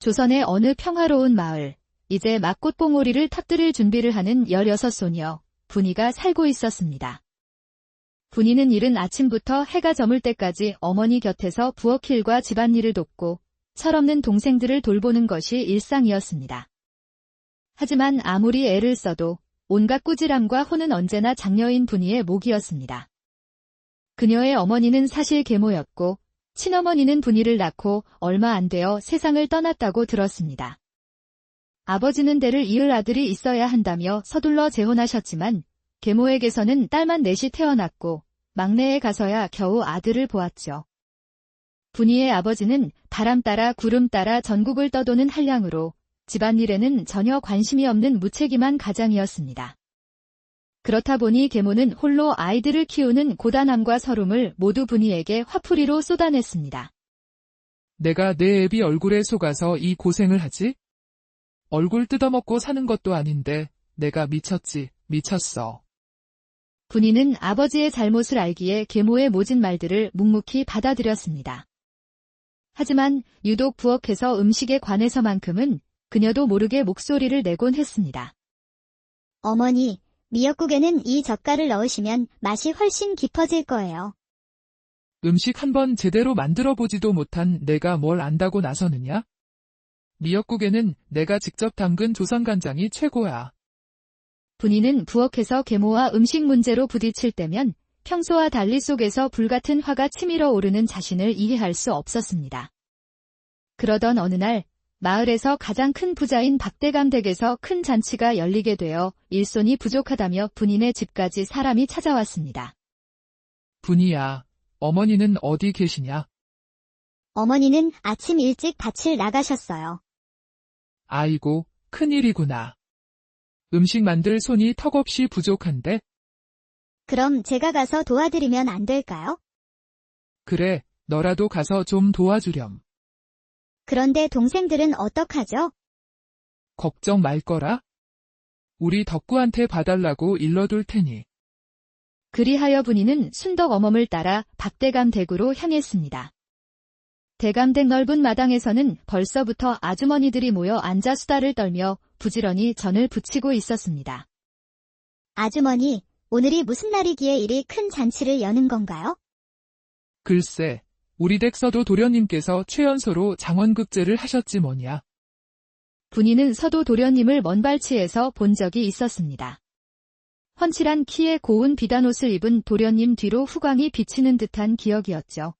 조선의 어느 평화로운 마을, 이제 막 꽃봉오리를 터뜨릴 준비를 하는 16소녀, 분이가 살고 있었습니다. 분이는 이른 아침부터 해가 저물 때까지 어머니 곁에서 부엌일과 집안일을 돕고 철없는 동생들을 돌보는 것이 일상이었습니다. 하지만 아무리 애를 써도 온갖 꾸지람과 혼은 언제나 장녀인 분이의 몫이었습니다. 그녀의 어머니는 사실 계모였고 친어머니는 분이를 낳고 얼마 안 되어 세상을 떠났다고 들었습니다. 아버지는 대를 이을 아들이 있어야 한다며 서둘러 재혼하셨지만 계모에게서는 딸만 넷이 태어났고 막내에 가서야 겨우 아들을 보았죠. 분이의 아버지는 바람 따라 구름 따라 전국을 떠도는 한량으로 집안일에는 전혀 관심이 없는 무책임한 가장이었습니다. 그렇다 보니 계모는 홀로 아이들을 키우는 고단함과 서름을 모두 분이에게 화풀이로 쏟아냈습니다. 내가 내 애비 얼굴에 속아서 이 고생을 하지? 얼굴 뜯어먹고 사는 것도 아닌데 내가 미쳤지, 미쳤어. 분이는 아버지의 잘못을 알기에 계모의 모진 말들을 묵묵히 받아들였습니다. 하지만 유독 부엌에서 음식에 관해서만큼은 그녀도 모르게 목소리를 내곤 했습니다. 어머니, 미역국에는 이 젓갈을 넣으시면 맛이 훨씬 깊어질 거예요. 음식 한번 제대로 만들어보지도 못한 내가 뭘 안다고 나서느냐? 미역국에는 내가 직접 담근 조선간장이 최고야. 분이는 부엌에서 계모와 음식 문제로 부딪힐 때면 평소와 달리 속에서 불같은 화가 치밀어 오르는 자신을 이해할 수 없었습니다. 그러던 어느 날 마을에서 가장 큰 부자인 박대감 댁에서 큰 잔치가 열리게 되어 일손이 부족하다며 분이네 집까지 사람이 찾아왔습니다. 분이야, 어머니는 어디 계시냐? 어머니는 아침 일찍 밭을 나가셨어요. 아이고, 큰일이구나. 음식 만들 손이 턱없이 부족한데? 그럼 제가 가서 도와드리면 안 될까요? 그래, 너라도 가서 좀 도와주렴. 그런데 동생들은 어떡하죠? 걱정 말거라. 우리 덕구한테 봐달라고 일러둘 테니. 그리하여 분이는 순덕 어멈을 따라 박대감 댁으로 향했습니다. 대감 댁 넓은 마당에서는 벌써부터 아주머니들이 모여 앉아 수다를 떨며 부지런히 전을 부치고 있었습니다. 아주머니, 오늘이 무슨 날이기에 이리 큰 잔치를 여는 건가요? 글쎄, 우리 댁 서도 도련님께서 최연소로 장원급제를 하셨지 뭐냐. 분이는 서도 도련님을 먼 발치에서 본 적이 있었습니다. 훤칠한 키에 고운 비단옷을 입은 도련님 뒤로 후광이 비치는 듯한 기억이었죠.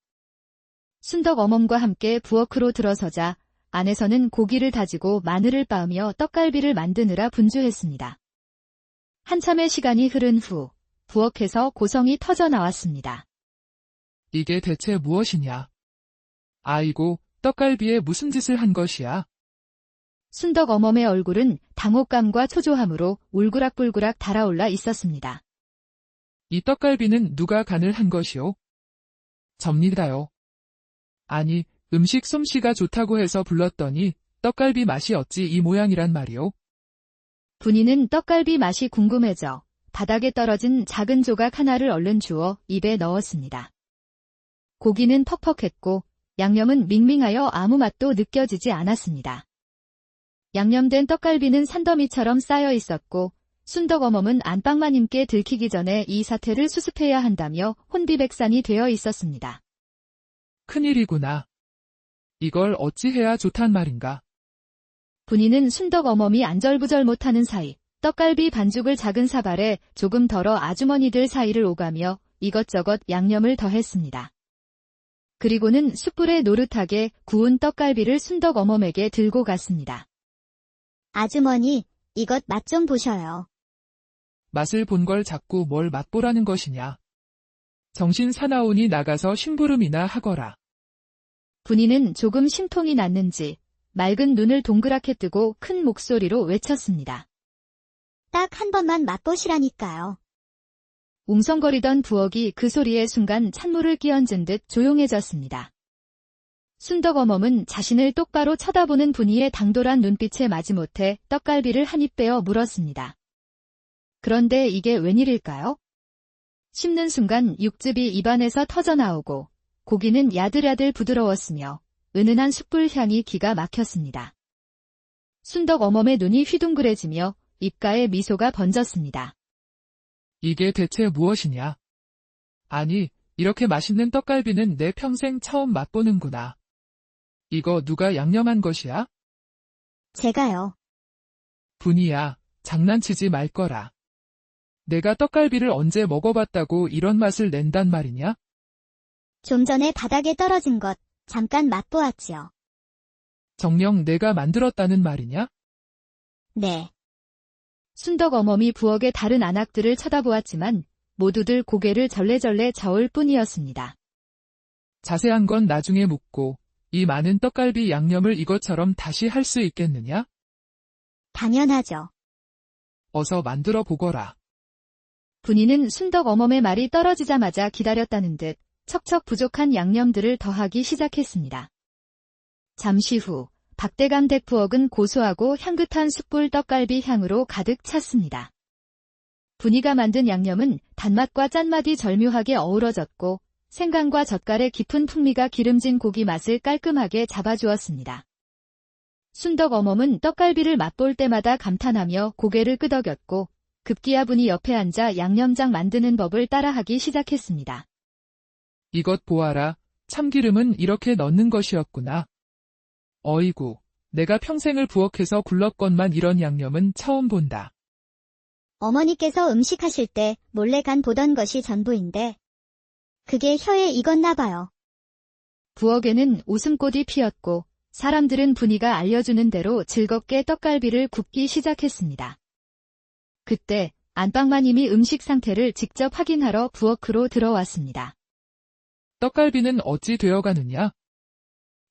순덕 어멈과 함께 부엌으로 들어서자 안에서는 고기를 다지고 마늘을 빻으며 떡갈비를 만드느라 분주했습니다. 한참의 시간이 흐른 후 부엌에서 고성이 터져 나왔습니다. 이게 대체 무엇이냐? 아이고, 떡갈비에 무슨 짓을 한 것이야? 순덕 어멈의 얼굴은 당혹감과 초조함으로 울그락불그락 달아올라 있었습니다. 이 떡갈비는 누가 간을 한 것이오? 접니다요. 아니, 음식 솜씨가 좋다고 해서 불렀더니 떡갈비 맛이 어찌 이 모양이란 말이오? 분이는 떡갈비 맛이 궁금해져 바닥에 떨어진 작은 조각 하나를 얼른 주워 입에 넣었습니다. 고기는 퍽퍽했고 양념은 밍밍하여 아무 맛도 느껴지지 않았습니다. 양념된 떡갈비는 산더미처럼 쌓여 있었고 순덕 어멈은 안방마님께 들키기 전에 이 사태를 수습해야 한다며 혼비백산이 되어 있었습니다. 큰일이구나. 이걸 어찌해야 좋단 말인가? 분이는 순덕 어멈이 안절부절 못하는 사이 떡갈비 반죽을 작은 사발에 조금 덜어 아주머니들 사이를 오가며 이것저것 양념을 더했습니다. 그리고는 숯불에 노릇하게 구운 떡갈비를 순덕 어멈에게 들고 갔습니다. 아주머니, 이것 맛 좀 보셔요. 맛을 본 걸 자꾸 뭘 맛보라는 것이냐? 정신 사나우니 나가서 심부름이나 하거라. 분이는 조금 심통이 났는지 맑은 눈을 동그랗게 뜨고 큰 목소리로 외쳤습니다. 딱 한 번만 맛보시라니까요. 웅성거리던 부엌이 그 소리에 순간 찬물을 끼얹은 듯 조용해졌습니다. 순덕 어멈은 자신을 똑바로 쳐다보는 분이의 당돌한 눈빛에 마지못해 떡갈비를 한 입 빼어 물었습니다. 그런데 이게 웬일일까요? 씹는 순간 육즙이 입안에서 터져나오고 고기는 야들야들 부드러웠으며 은은한 숯불 향이 기가 막혔습니다. 순덕 어멈의 눈이 휘둥그레지며 입가에 미소가 번졌습니다. 이게 대체 무엇이냐? 아니, 이렇게 맛있는 떡갈비는 내 평생 처음 맛보는구나. 이거 누가 양념한 것이야? 제가요. 분이야, 장난치지 말거라. 내가 떡갈비를 언제 먹어봤다고 이런 맛을 낸단 말이냐? 좀 전에 바닥에 떨어진 것 잠깐 맛보았지요. 정녕 내가 만들었다는 말이냐? 네. 순덕 어멈이 부엌의 다른 안악들을 쳐다보았지만 모두들 고개를 절레절레 저을 뿐이었습니다. 자세한 건 나중에 묻고 이 많은 떡갈비 양념을 이것처럼 다시 할 수 있겠느냐? 당연하죠. 어서 만들어 보거라. 분이는 순덕 어멈의 말이 떨어지자마자 기다렸다는 듯 척척 부족한 양념들을 더하기 시작했습니다. 잠시 후 박대감 댁부엌은 고소하고 향긋한 숯불 떡갈비 향으로 가득 찼습니다. 분이가 만든 양념은 단맛과 짠맛이 절묘하게 어우러졌고 생강과 젓갈의 깊은 풍미가 기름진 고기 맛을 깔끔하게 잡아주었습니다. 순덕 어멈은 떡갈비를 맛볼 때마다 감탄하며 고개를 끄덕였고 급기야 분이 옆에 앉아 양념장 만드는 법을 따라하기 시작했습니다. 이것 보아라. 참기름은 이렇게 넣는 것이었구나. 어이구, 내가 평생을 부엌에서 굴렀건만 이런 양념은 처음 본다. 어머니께서 음식하실 때 몰래 간 보던 것이 전부인데 그게 혀에 익었나 봐요. 부엌에는 웃음꽃이 피었고 사람들은 분이가 알려주는 대로 즐겁게 떡갈비를 굽기 시작했습니다. 그때 안방마님이 음식 상태를 직접 확인하러 부엌으로 들어왔습니다. 떡갈비는 어찌 되어가느냐?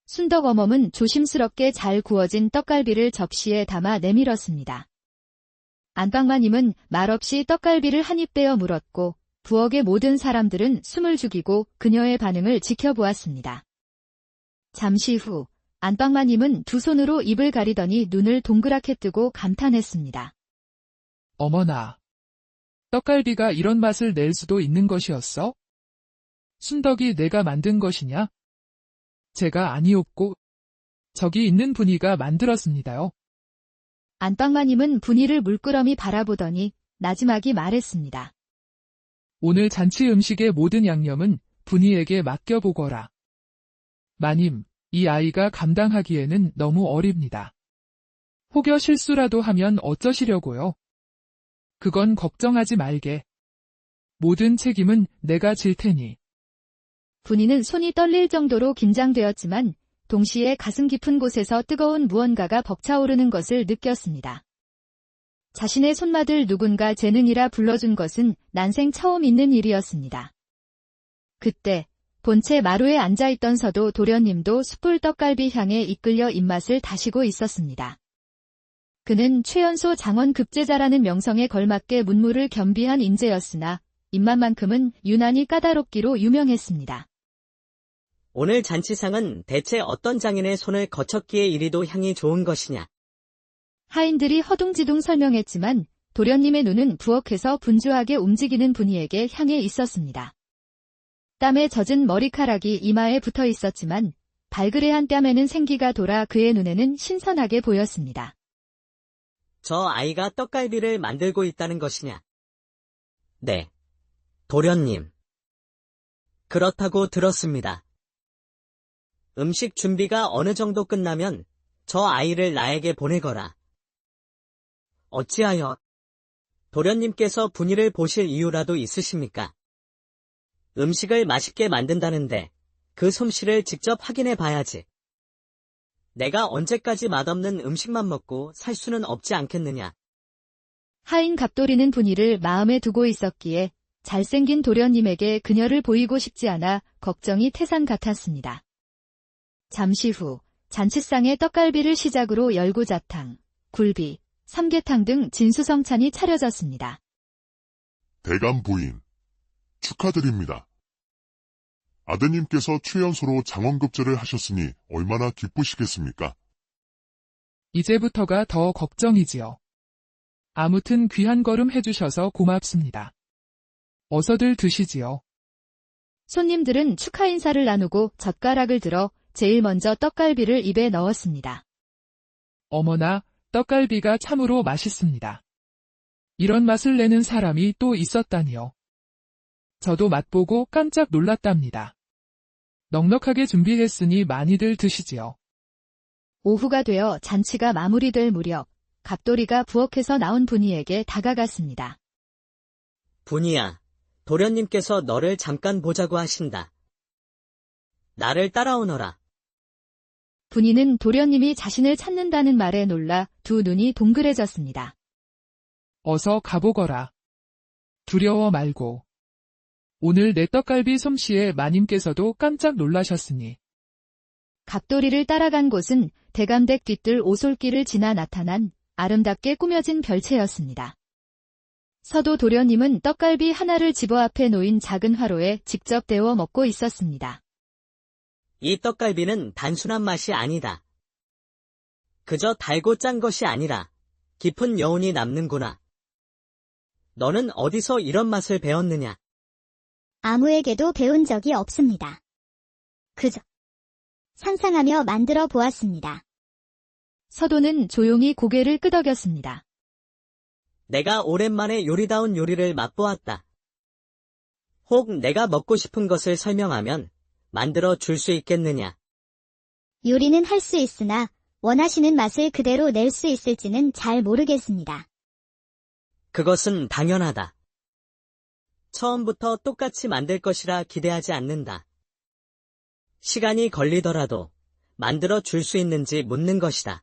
순덕 어멈은 조심스럽게 잘 구워진 떡갈비를 접시에 담아 내밀었습니다. 안방마님은 말없이 떡갈비를 한 입 빼어 물었고 부엌의 모든 사람들은 숨을 죽이고 그녀의 반응을 지켜보았습니다. 잠시 후 안방마님은 두 손으로 입을 가리더니 눈을 동그랗게 뜨고 감탄했습니다. 어머나. 떡갈비가 이런 맛을 낼 수도 있는 것이었어? 순덕이 내가 만든 것이냐? 제가 아니었고 저기 있는 분이가 만들었습니다요. 안방마님은 분이를 물끄러미 바라보더니 나지막이 말했습니다. 오늘 잔치 음식의 모든 양념은 분이에게 맡겨보거라. 마님, 이 아이가 감당하기에는 너무 어립니다. 혹여 실수라도 하면 어쩌시려고요? 그건 걱정하지 말게. 모든 책임은 내가 질 테니. 분이는 손이 떨릴 정도로 긴장되었지만 동시에 가슴 깊은 곳에서 뜨거운 무언가가 벅차오르는 것을 느꼈습니다. 자신의 손맛을 누군가 재능이라 불러준 것은 난생 처음 있는 일이었습니다. 그때 본체 마루에 앉아있던 서도 도련님도 숯불 떡갈비 향에 이끌려 입맛을 다시고 있었습니다. 그는 최연소 장원 급제자라는 명성에 걸맞게 문무를 겸비한 인재였으나 입맛만큼은 유난히 까다롭기로 유명했습니다. 오늘 잔치상은 대체 어떤 장인의 손을 거쳤기에 이리도 향이 좋은 것이냐? 하인들이 허둥지둥 설명했지만 도련님의 눈은 부엌에서 분주하게 움직이는 분이에게 향해 있었습니다. 땀에 젖은 머리카락이 이마에 붙어 있었지만 발그레한 뺨에는 생기가 돌아 그의 눈에는 신선하게 보였습니다. 저 아이가 떡갈비를 만들고 있다는 것이냐? 네, 도련님. 그렇다고 들었습니다. 음식 준비가 어느 정도 끝나면 저 아이를 나에게 보내거라. 어찌하여 도련님께서 분이를 보실 이유라도 있으십니까? 음식을 맛있게 만든다는데 그 솜씨를 직접 확인해 봐야지. 내가 언제까지 맛없는 음식만 먹고 살 수는 없지 않겠느냐. 하인 갑돌이는 분이를 마음에 두고 있었기에 잘생긴 도련님에게 그녀를 보이고 싶지 않아 걱정이 태산 같았습니다. 잠시 후 잔치상에 떡갈비를 시작으로 열구자탕, 굴비, 삼계탕 등 진수성찬이 차려졌습니다. 대감 부인, 축하드립니다. 아드님께서 최연소로 장원급제를 하셨으니 얼마나 기쁘시겠습니까? 이제부터가 더 걱정이지요. 아무튼 귀한 걸음 해주셔서 고맙습니다. 어서들 드시지요. 손님들은 축하 인사를 나누고 젓가락을 들어 제일 먼저 떡갈비를 입에 넣었습니다. 어머나, 떡갈비가 참으로 맛있습니다. 이런 맛을 내는 사람이 또 있었다니요. 저도 맛보고 깜짝 놀랐답니다. 넉넉하게 준비했으니 많이들 드시지요. 오후가 되어 잔치가 마무리될 무렵 갑돌이가 부엌에서 나온 분이에게 다가갔습니다. 분이야, 도련님께서 너를 잠깐 보자고 하신다. 나를 따라오너라. 분이는 도련님이 자신을 찾는다는 말에 놀라 두 눈이 동그래졌습니다. 어서 가보거라. 두려워 말고. 오늘 내 떡갈비 솜씨에 마님께서도 깜짝 놀라셨으니. 갑돌이를 따라간 곳은 대감댁 뒤뜰 오솔길을 지나 나타난 아름답게 꾸며진 별채였습니다. 서도 도련님은 떡갈비 하나를 집어 앞에 놓인 작은 화로에 직접 데워 먹고 있었습니다. 이 떡갈비는 단순한 맛이 아니다. 그저 달고 짠 것이 아니라 깊은 여운이 남는구나. 너는 어디서 이런 맛을 배웠느냐? 아무에게도 배운 적이 없습니다. 그저 상상하며 만들어 보았습니다. 서도는 조용히 고개를 끄덕였습니다. 내가 오랜만에 요리다운 요리를 맛보았다. 혹 내가 먹고 싶은 것을 설명하면 만들어 줄 수 있겠느냐? 요리는 할 수 있으나 원하시는 맛을 그대로 낼 수 있을지는 잘 모르겠습니다. 그것은 당연하다. 처음부터 똑같이 만들 것이라 기대하지 않는다. 시간이 걸리더라도 만들어 줄 수 있는지 묻는 것이다.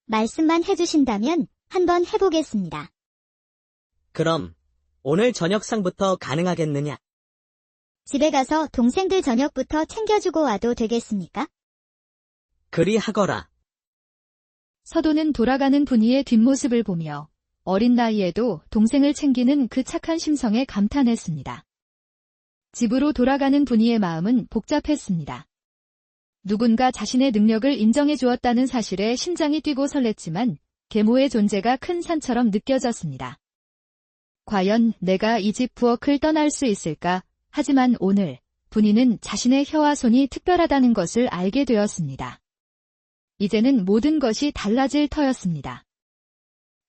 말씀만 해주신다면 한번 해보겠습니다. 그럼 오늘 저녁상부터 가능하겠느냐? 집에 가서 동생들 저녁부터 챙겨주고 와도 되겠습니까? 그리 하거라. 서도는 돌아가는 분이의 뒷모습을 보며 어린 나이에도 동생을 챙기는 그 착한 심성에 감탄했습니다. 집으로 돌아가는 분이의 마음은 복잡했습니다. 누군가 자신의 능력을 인정해 주었다는 사실에 심장이 뛰고 설렜지만 계모의 존재가 큰 산처럼 느껴졌습니다. 과연 내가 이 집 부엌을 떠날 수 있을까? 하지만 오늘 분이는 자신의 혀와 손이 특별하다는 것을 알게 되었습니다. 이제는 모든 것이 달라질 터였습니다.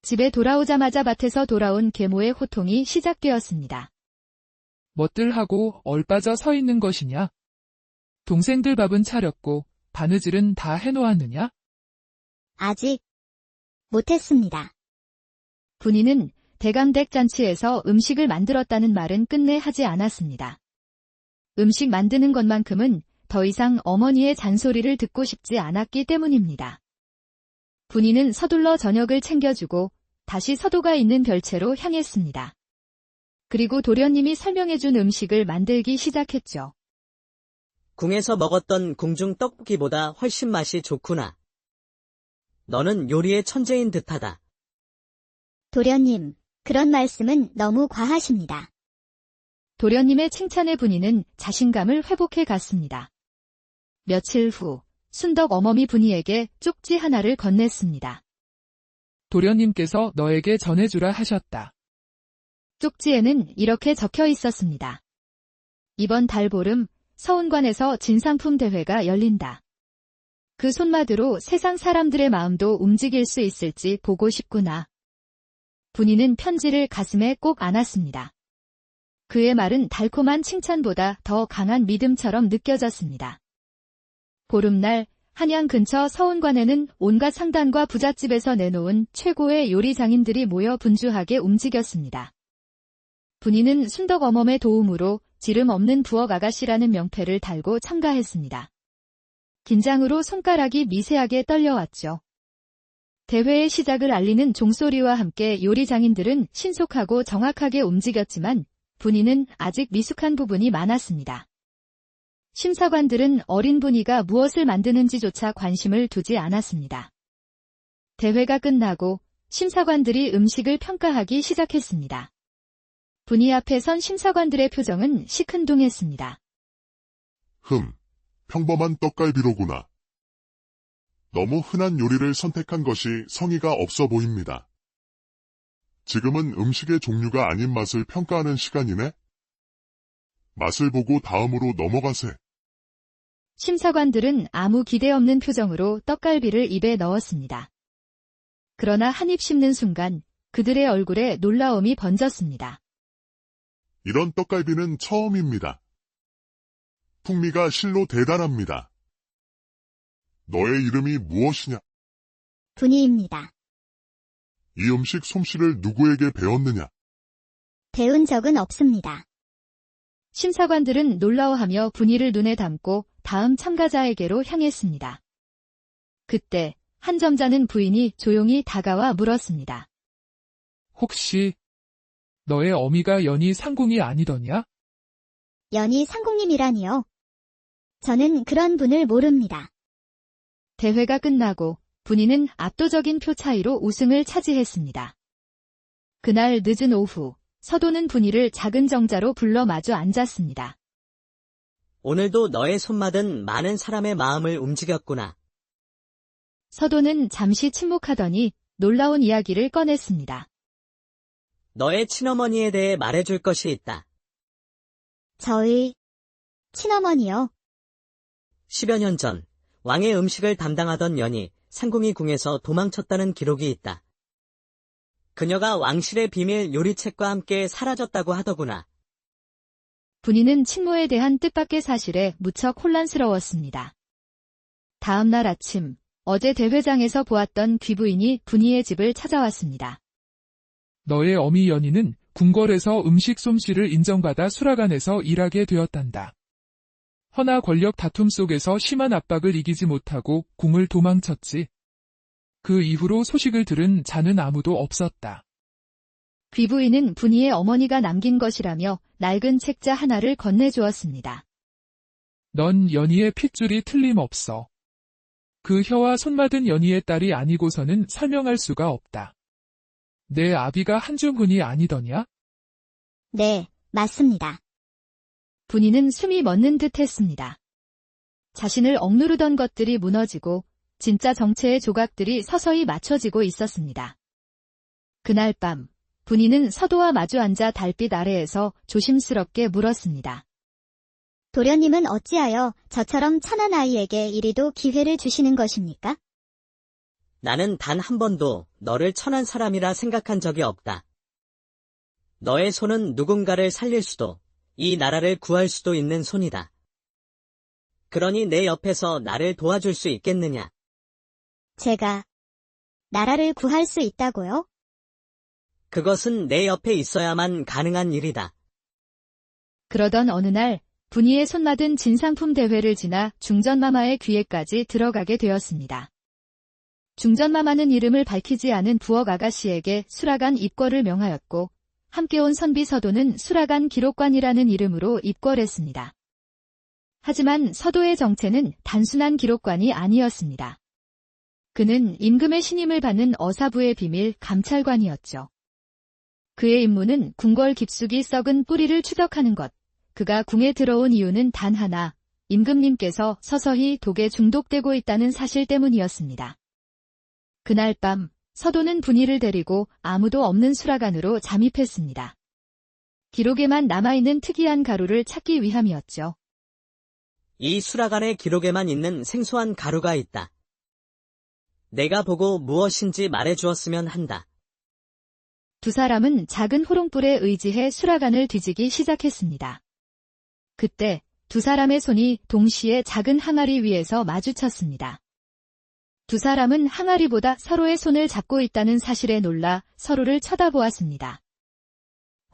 집에 돌아오자마자 밭에서 돌아온 계모의 호통이 시작되었습니다. 뭣들 하고 얼빠져 서 있는 것이냐? 동생들 밥은 차렸고 바느질은 다 해놓았느냐? 아직 못했습니다. 분이는 대감댁 잔치에서 음식을 만들었다는 말은 끝내 하지 않았습니다. 음식 만드는 것만큼은 더 이상 어머니의 잔소리를 듣고 싶지 않았기 때문입니다. 분이는 서둘러 저녁을 챙겨주고 다시 서도가 있는 별채로 향했습니다. 그리고 도련님이 설명해준 음식을 만들기 시작했죠. 궁에서 먹었던 궁중 떡볶이보다 훨씬 맛이 좋구나. 너는 요리의 천재인 듯하다. 도련님, 그런 말씀은 너무 과하십니다. 도련님의 칭찬에 분이는 자신감을 회복해 갔습니다. 며칠 후 순덕 어머니 분이에게 쪽지 하나를 건넸습니다. 도련님께서 너에게 전해주라 하셨다. 쪽지에는 이렇게 적혀 있었습니다. 이번 달 보름 서운관에서 진상품 대회가 열린다. 그 손마드로 세상 사람들의 마음도 움직일 수 있을지 보고 싶구나. 분이는 편지를 가슴에 꼭 안았습니다. 그의 말은 달콤한 칭찬보다 더 강한 믿음처럼 느껴졌습니다. 보름날 한양 근처 서운관에는 온갖 상단과 부잣집에서 내놓은 최고의 요리 장인들이 모여 분주하게 움직였습니다. 분이는 순덕 어멈의 도움으로 지름 없는 부엌 아가씨라는 명패를 달고 참가했습니다. 긴장으로 손가락이 미세하게 떨려왔죠. 대회의 시작을 알리는 종소리와 함께 요리 장인들은 신속하고 정확하게 움직였지만 분이는 아직 미숙한 부분이 많았습니다. 심사관들은 어린 분이가 무엇을 만드는지조차 관심을 두지 않았습니다. 대회가 끝나고 심사관들이 음식을 평가하기 시작했습니다. 분이 앞에 선 심사관들의 표정은 시큰둥했습니다. 평범한 떡갈비로구나. 너무 흔한 요리를 선택한 것이 성의가 없어 보입니다. 지금은 음식의 종류가 아닌 맛을 평가하는 시간이네? 맛을 보고 다음으로 넘어가세. 심사관들은 아무 기대 없는 표정으로 떡갈비를 입에 넣었습니다. 그러나 한 입 씹는 순간 그들의 얼굴에 놀라움이 번졌습니다. 이런 떡갈비는 처음입니다. 풍미가 실로 대단합니다. 너의 이름이 무엇이냐? 분이입니다. 이 음식 솜씨를 누구에게 배웠느냐? 배운 적은 없습니다. 심사관들은 놀라워하며 분이를 눈에 담고 다음 참가자에게로 향했습니다. 그때 한 점자는 부인이 조용히 다가와 물었습니다. 혹시 너의 어미가 연희 상궁이 아니더냐? 연희 상공님이라니요. 저는 그런 분을 모릅니다. 대회가 끝나고 분이는 압도적인 표 차이로 우승을 차지했습니다. 그날 늦은 오후, 서도는 분이를 작은 정자로 불러 마주 앉았습니다. 오늘도 너의 손맛은 많은 사람의 마음을 움직였구나. 서도는 잠시 침묵하더니 놀라운 이야기를 꺼냈습니다. 너의 친어머니에 대해 말해줄 것이 있다. 저의 친어머니요. 10여 년 전 왕의 음식을 담당하던 연이 상궁이 궁에서 도망쳤다는 기록이 있다. 그녀가 왕실의 비밀 요리책과 함께 사라졌다고 하더구나. 분이는 친모에 대한 뜻밖의 사실에 무척 혼란스러웠습니다. 다음 날 아침, 어제 대회장에서 보았던 귀부인이 분이의 집을 찾아왔습니다. 너의 어미 연희는 궁궐에서 음식 솜씨를 인정받아 수락관에서 일하게 되었단다. 허나 권력 다툼 속에서 심한 압박을 이기지 못하고 궁을 도망쳤지. 그 이후로 소식을 들은 자는 아무도 없었다. 귀부인은 분이의 어머니가 남긴 것이라며 낡은 책자 하나를 건네주었습니다. 넌 연희의 핏줄이 틀림없어. 그 혀와 손맛은 연희의 딸이 아니고서는 설명할 수가 없다. 내 아비가 한중훈이 아니더냐? 네, 맞습니다. 분이는 숨이 멎는 듯 했습니다. 자신을 억누르던 것들이 무너지고 진짜 정체의 조각들이 서서히 맞춰지고 있었습니다. 그날 밤, 분이는 서도와 마주 앉아 달빛 아래에서 조심스럽게 물었습니다. 도련님은 어찌하여 저처럼 천한 아이에게 이리도 기회를 주시는 것입니까? 나는 단 한 번도 너를 천한 사람이라 생각한 적이 없다. 너의 손은 누군가를 살릴 수도, 이 나라를 구할 수도 있는 손이다. 그러니 내 옆에서 나를 도와줄 수 있겠느냐? 제가 나라를 구할 수 있다고요? 그것은 내 옆에 있어야만 가능한 일이다. 그러던 어느 날, 분이의 손맛은 진상품 대회를 지나 중전마마의 귀에까지 들어가게 되었습니다. 중전마마는 이름을 밝히지 않은 부엌 아가씨에게 수락관 입궐을 명하였고, 함께 온 선비 서도는 수락관 기록관이라는 이름으로 입궐했습니다. 하지만 서도의 정체는 단순한 기록관이 아니었습니다. 그는 임금의 신임을 받는 어사부의 비밀 감찰관이었죠. 그의 임무는 궁궐 깊숙이 썩은 뿌리를 추적하는 것, 그가 궁에 들어온 이유는 단 하나, 임금님께서 서서히 독에 중독되고 있다는 사실 때문이었습니다. 그날 밤, 서도는 분이를 데리고 아무도 없는 수락관으로 잠입했습니다. 기록에만 남아있는 특이한 가루를 찾기 위함이었죠. 이 수락안의 기록에만 있는 생소한 가루가 있다. 내가 보고 무엇인지 말해주었으면 한다. 두 사람은 작은 호롱불에 의지해 수락안을 뒤지기 시작했습니다. 그때 두 사람의 손이 동시에 작은 항아리 위에서 마주쳤습니다. 두 사람은 항아리보다 서로의 손을 잡고 있다는 사실에 놀라 서로를 쳐다보았습니다.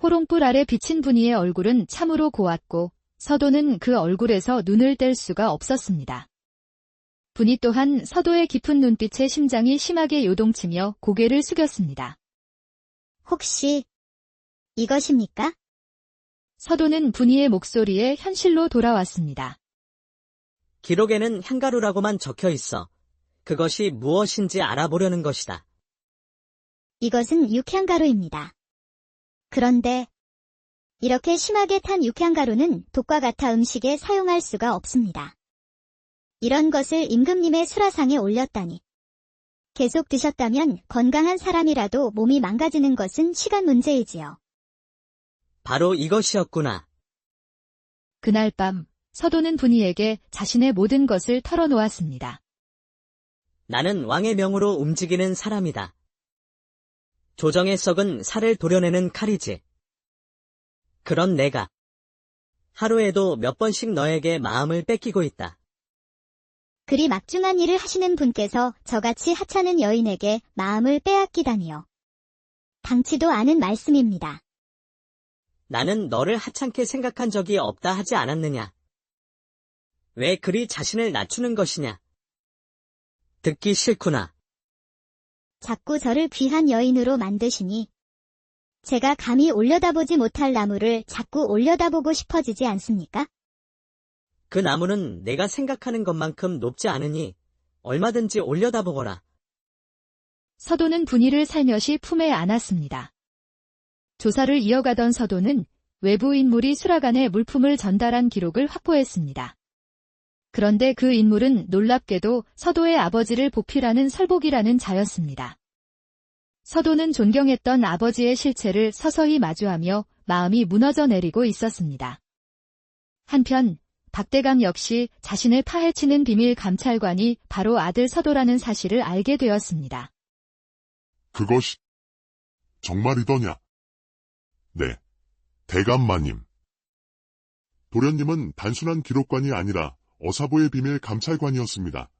호롱불 아래 비친 분이의 얼굴은 참으로 고왔고 서도는 그 얼굴에서 눈을 뗄 수가 없었습니다. 분이 또한 서도의 깊은 눈빛에 심장이 심하게 요동치며 고개를 숙였습니다. 혹시 이것입니까? 서도는 분이의 목소리에 현실로 돌아왔습니다. 기록에는 향가루라고만 적혀 있어. 그것이 무엇인지 알아보려는 것이다. 이것은 육향가루입니다. 그런데 이렇게 심하게 탄 육향가루는 독과 같아 음식에 사용할 수가 없습니다. 이런 것을 임금님의 수라상에 올렸다니. 계속 드셨다면 건강한 사람이라도 몸이 망가지는 것은 시간 문제이지요. 바로 이것이었구나. 그날 밤 서도는 분이에게 자신의 모든 것을 털어놓았습니다. 나는 왕의 명으로 움직이는 사람이다. 조정에 썩은 살을 도려내는 칼이지. 그런 내가 하루에도 몇 번씩 너에게 마음을 뺏기고 있다. 그리 막중한 일을 하시는 분께서 저같이 하찮은 여인에게 마음을 빼앗기다니요. 당치도 않은 말씀입니다. 나는 너를 하찮게 생각한 적이 없다 하지 않았느냐? 왜 그리 자신을 낮추는 것이냐? 듣기 싫구나. 자꾸 저를 귀한 여인으로 만드시니 제가 감히 올려다보지 못할 나무를 자꾸 올려다보고 싶어지지 않습니까? 그 나무는 내가 생각하는 것만큼 높지 않으니 얼마든지 올려다보거라. 서도는 분이를 살며시 품에 안았습니다. 조사를 이어가던 서도는 외부 인물이 수라간에 물품을 전달한 기록을 확보했습니다. 그런데 그 인물은 놀랍게도 서도의 아버지를 보필하는 설복이라는 자였습니다. 서도는 존경했던 아버지의 실체를 서서히 마주하며 마음이 무너져 내리고 있었습니다. 한편 박대감 역시 자신을 파헤치는 비밀 감찰관이 바로 아들 서도라는 사실을 알게 되었습니다. 그것이 정말이더냐? 네, 대감마님. 도련님은 단순한 기록관이 아니라 어사보의 비밀 감찰관이었습니다.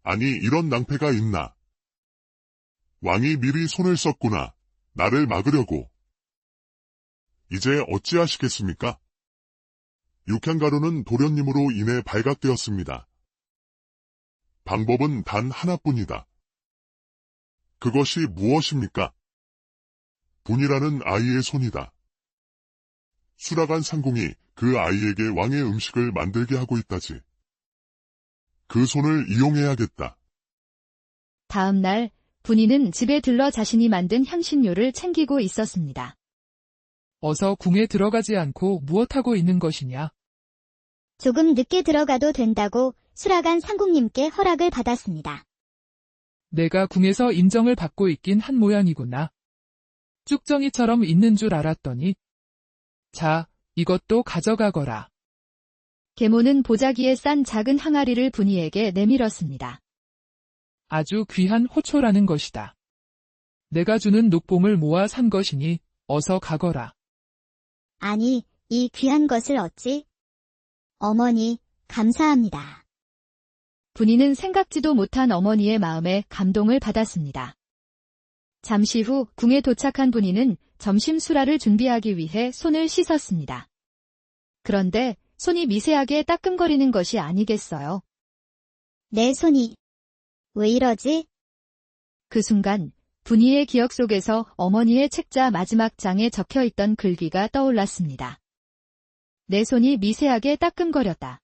아니, 이런 낭패가 있나? 왕이 미리 손을 썼구나. 나를 막으려고. 이제 어찌하시겠습니까? 육향가루는 도련님으로 인해 발각되었습니다. 방법은 단 하나뿐이다. 그것이 무엇입니까? 분이라는 아이의 손이다. 수라간 상궁이 그 아이에게 왕의 음식을 만들게 하고 있다지. 그 손을 이용해야겠다. 다음 날 분이는 집에 들러 자신이 만든 향신료를 챙기고 있었습니다. 어서 궁에 들어가지 않고 무엇하고 있는 것이냐? 조금 늦게 들어가도 된다고 수라간 상궁님께 허락을 받았습니다. 내가 궁에서 인정을 받고 있긴 한 모양이구나. 쭉정이처럼 있는 줄 알았더니. 자, 이것도 가져가거라. 계모는 보자기에 싼 작은 항아리를 분이에게 내밀었습니다. 아주 귀한 호초라는 것이다. 내가 주는 녹봉을 모아 산 것이니 어서 가거라. 아니, 이 귀한 것을 어찌? 어머니, 감사합니다. 분이는 생각지도 못한 어머니의 마음에 감동을 받았습니다. 잠시 후 궁에 도착한 분이는 점심 수라를 준비하기 위해 손을 씻었습니다. 그런데 손이 미세하게 따끔거리는 것이 아니겠어요? 내 손이 왜 이러지? 그 순간 분이의 기억 속에서 어머니의 책자 마지막 장에 적혀있던 글귀가 떠올랐습니다. 내 손이 미세하게 따끔거렸다.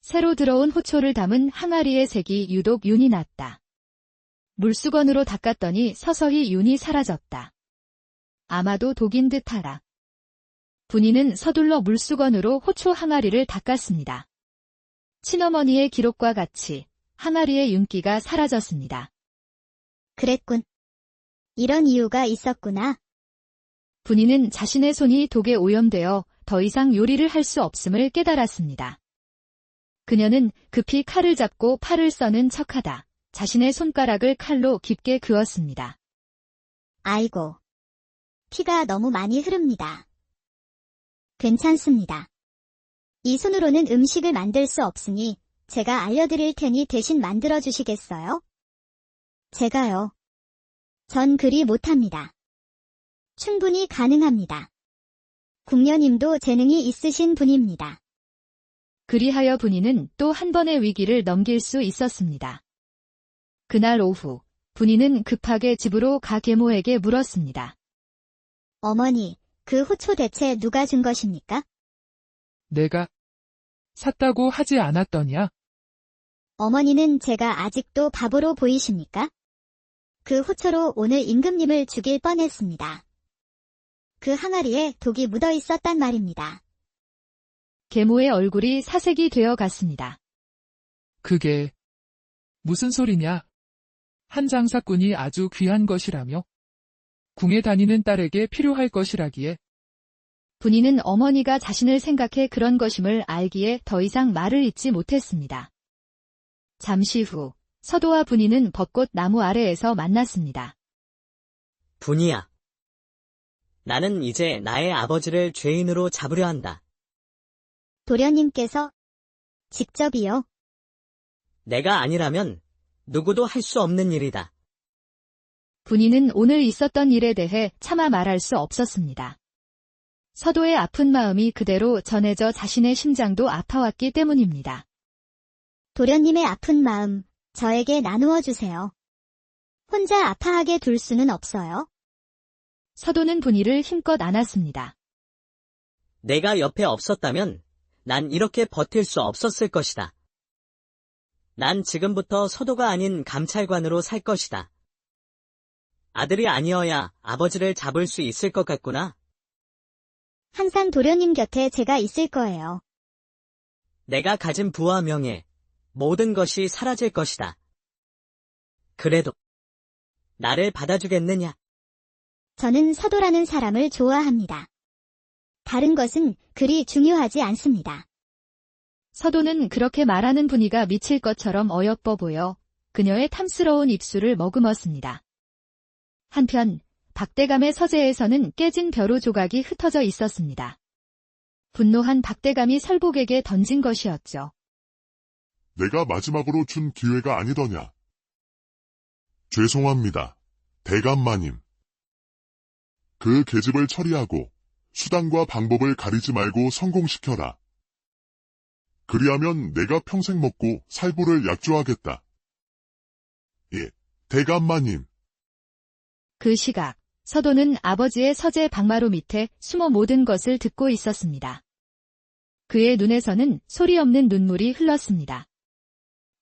새로 들어온 호초를 담은 항아리의 색이 유독 윤이 났다. 물수건으로 닦았더니 서서히 윤이 사라졌다. 아마도 독인 듯하다. 분이는 서둘러 물수건으로 호초 항아리를 닦았습니다. 친어머니의 기록과 같이 항아리의 윤기가 사라졌습니다. 그랬군. 이런 이유가 있었구나. 분이는 자신의 손이 독에 오염되어 더 이상 요리를 할 수 없음을 깨달았습니다. 그녀는 급히 칼을 잡고 팔을 써는 척하다 자신의 손가락을 칼로 깊게 그었습니다. 아이고. 피가 너무 많이 흐릅니다. 괜찮습니다. 이 손으로는 음식을 만들 수 없으니 제가 알려드릴 테니 대신 만들어 주시겠어요? 제가요. 전 그리 못합니다. 충분히 가능합니다. 궁녀님도 재능이 있으신 분입니다. 그리하여 분이는 또 한 번의 위기를 넘길 수 있었습니다. 그날 오후, 분이는 급하게 집으로 가 계모에게 물었습니다. 어머니, 그 호초 대체 누가 준 것입니까? 내가 샀다고 하지 않았더냐? 어머니는 제가 아직도 바보로 보이십니까? 그 호초로 오늘 임금님을 죽일 뻔했습니다. 그 항아리에 독이 묻어 있었단 말입니다. 계모의 얼굴이 사색이 되어 갔습니다. 그게 무슨 소리냐? 한 장사꾼이 아주 귀한 것이라며? 궁에 다니는 딸에게 필요할 것이라기에. 분이는 어머니가 자신을 생각해 그런 것임을 알기에 더 이상 말을 잇지 못했습니다. 잠시 후 서도와 분이는 벚꽃 나무 아래에서 만났습니다. 분이야. 나는 이제 나의 아버지를 죄인으로 잡으려 한다. 도련님께서 직접이요. 내가 아니라면 누구도 할 수 없는 일이다. 분이는 오늘 있었던 일에 대해 차마 말할 수 없었습니다. 서도의 아픈 마음이 그대로 전해져 자신의 심장도 아파왔기 때문입니다. 도련님의 아픈 마음, 저에게 나누어 주세요. 혼자 아파하게 둘 수는 없어요. 서도는 분이를 힘껏 안았습니다. 내가 옆에 없었다면 난 이렇게 버틸 수 없었을 것이다. 난 지금부터 서도가 아닌 감찰관으로 살 것이다. 아들이 아니어야 아버지를 잡을 수 있을 것 같구나. 항상 도련님 곁에 제가 있을 거예요. 내가 가진 부와 명예, 모든 것이 사라질 것이다. 그래도 나를 받아주겠느냐? 저는 서도라는 사람을 좋아합니다. 다른 것은 그리 중요하지 않습니다. 서도는 그렇게 말하는 분이가 미칠 것처럼 어여뻐 보여 그녀의 탐스러운 입술을 머금었습니다. 한편 박대감의 서재에서는 깨진 벼루 조각이 흩어져 있었습니다. 분노한 박대감이 설복에게 던진 것이었죠. 내가 마지막으로 준 기회가 아니더냐. 죄송합니다. 대감마님. 그 계집을 처리하고 수단과 방법을 가리지 말고 성공시켜라. 그리하면 내가 평생 먹고 살보를 약조하겠다. 예, 대감마님. 그 시각 서도는 아버지의 서재 방마루 밑에 숨어 모든 것을 듣고 있었습니다. 그의 눈에서는 소리 없는 눈물이 흘렀습니다.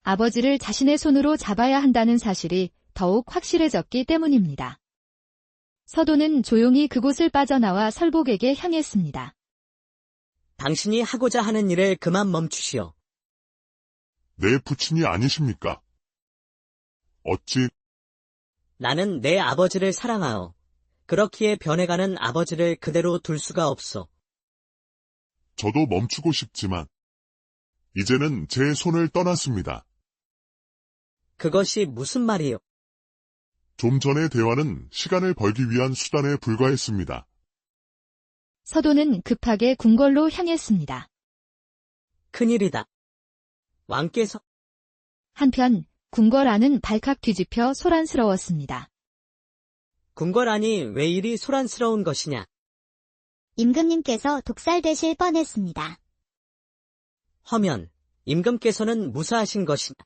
아버지를 자신의 손으로 잡아야 한다는 사실이 더욱 확실해졌기 때문입니다. 서도는 조용히 그곳을 빠져나와 설복에게 향했습니다. 당신이 하고자 하는 일을 그만 멈추시오. 내 부친이 아니십니까? 어찌 나는 내 아버지를 사랑하오. 그렇기에 변해가는 아버지를 그대로 둘 수가 없소. 저도 멈추고 싶지만 이제는 제 손을 떠났습니다. 그것이 무슨 말이요? 좀 전의 대화는 시간을 벌기 위한 수단에 불과했습니다. 서도는 급하게 궁궐로 향했습니다. 큰일이다. 왕께서 한편 궁궐 안은 발칵 뒤집혀 소란스러웠습니다. 궁궐안이 왜 이리 소란스러운 것이냐? 임금님께서 독살되실 뻔했습니다. 허면 임금께서는 무사하신 것이냐?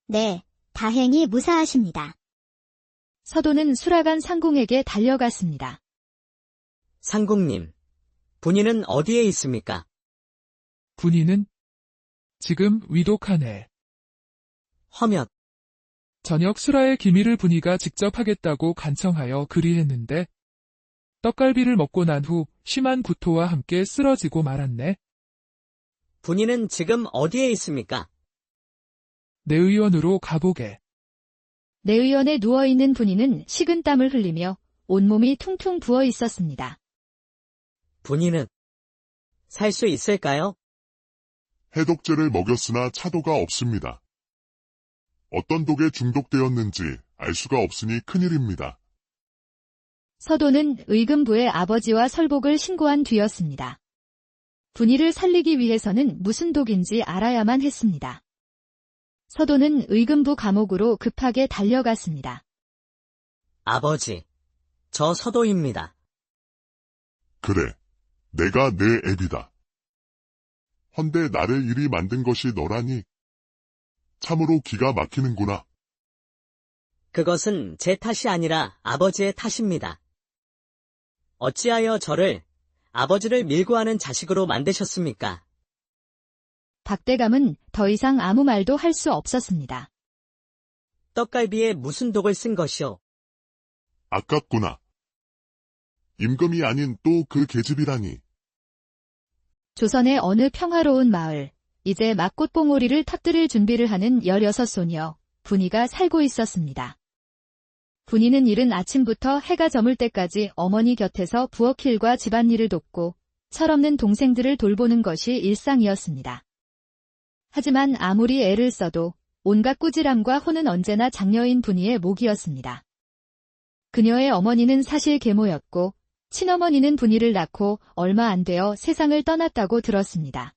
네, 다행히 무사하십니다. 서도는 수라간 상궁에게 달려갔습니다. 상궁님, 분이는 어디에 있습니까? 분이는 지금 위독하네. 허면 저녁 수라의 기밀을 분이가 직접 하겠다고 간청하여 그리했는데 떡갈비를 먹고 난 후 심한 구토와 함께 쓰러지고 말았네. 분이는 지금 어디에 있습니까? 내의원으로 가보게. 내의원에 누워있는 분이는 식은 땀을 흘리며 온몸이 퉁퉁 부어 있었습니다. 분이는 살 수 있을까요? 해독제를 먹였으나 차도가 없습니다. 어떤 독에 중독되었는지 알 수가 없으니 큰일입니다. 서도는 의금부의 아버지와 설복을 신고한 뒤였습니다. 분이를 살리기 위해서는 무슨 독인지 알아야만 했습니다. 서도는 의금부 감옥으로 급하게 달려갔습니다. 아버지, 저 서도입니다. 그래, 내가 내 애비다. 헌데 나를 이리 만든 것이 너라니 참으로 기가 막히는구나. 그것은 제 탓이 아니라 아버지의 탓입니다. 어찌하여 저를 아버지를 밀고 하는 자식으로 만드셨습니까? 박대감은 더 이상 아무 말도 할 수 없었습니다. 떡갈비에 무슨 독을 쓴 것이오? 아깝구나. 임금이 아닌 또 그 계집이라니. 조선의 어느 평화로운 마을, 이제 막꽃봉오리를 터뜨릴 준비를 하는 16소녀, 분이가 살고 있었습니다. 분이는 이른 아침부터 해가 저물 때까지 어머니 곁에서 부엌일과 집안일을 돕고 철없는 동생들을 돌보는 것이 일상이었습니다. 하지만 아무리 애를 써도 온갖 꾸지람과 혼은 언제나 장녀인 분이의 몫이었습니다. 그녀의 어머니는 사실 계모였고 친어머니는 분이를 낳고 얼마 안 되어 세상을 떠났다고 들었습니다.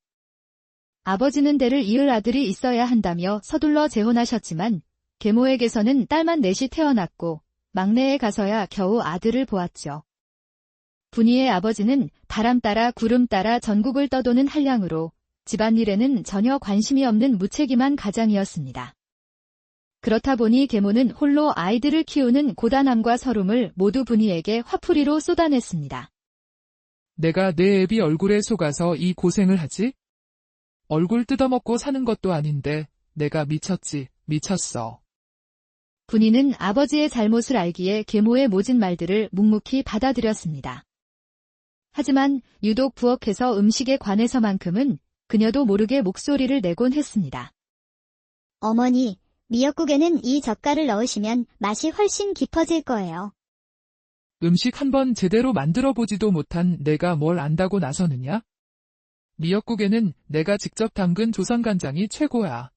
아버지는 대를 이을 아들이 있어야 한다며 서둘러 재혼하셨지만 계모에게서는 딸만 넷이 태어났고 막내에 가서야 겨우 아들을 보았죠. 분이의 아버지는 바람 따라 구름 따라 전국을 떠도는 한량으로 집안일에는 전혀 관심이 없는 무책임한 가장이었습니다. 그렇다 보니 계모는 홀로 아이들을 키우는 고단함과 서름을 모두 분이에게 화풀이로 쏟아냈습니다. 내가 내 애비 얼굴에 속아서 이 고생을 하지? 얼굴 뜯어먹고 사는 것도 아닌데 내가 미쳤지, 미쳤어. 분이는 아버지의 잘못을 알기에 계모의 모진 말들을 묵묵히 받아들였습니다. 하지만 유독 부엌에서 음식에 관해서만큼은 그녀도 모르게 목소리를 내곤 했습니다. 어머니, 미역국에는 이 젓갈을 넣으시면 맛이 훨씬 깊어질 거예요. 음식 한번 제대로 만들어보지도 못한 내가 뭘 안다고 나서느냐? 미역국에는 내가 직접 담근 조선간장이 최고야.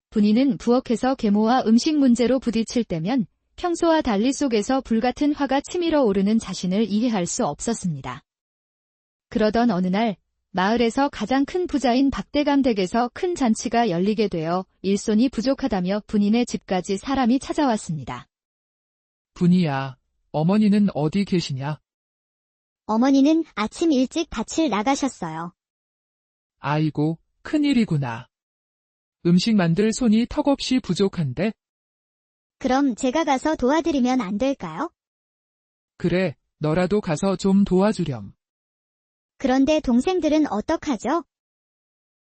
분이는 부엌에서 계모와 음식 문제로 부딪힐 때면 평소와 달리 속에서 불같은 화가 치밀어 오르는 자신을 이해할 수 없었습니다. 그러던 어느 날 마을에서 가장 큰 부자인 박대감 댁에서 큰 잔치가 열리게 되어 일손이 부족하다며 분인의 집까지 사람이 찾아왔습니다. 분이야, 어머니는 어디 계시냐? 어머니는 아침 일찍 밭을 나가셨어요. 아이고, 큰일이구나. 음식 만들 손이 턱없이 부족한데? 그럼 제가 가서 도와드리면 안 될까요? 그래, 너라도 가서 좀 도와주렴. 그런데 동생들은 어떡하죠?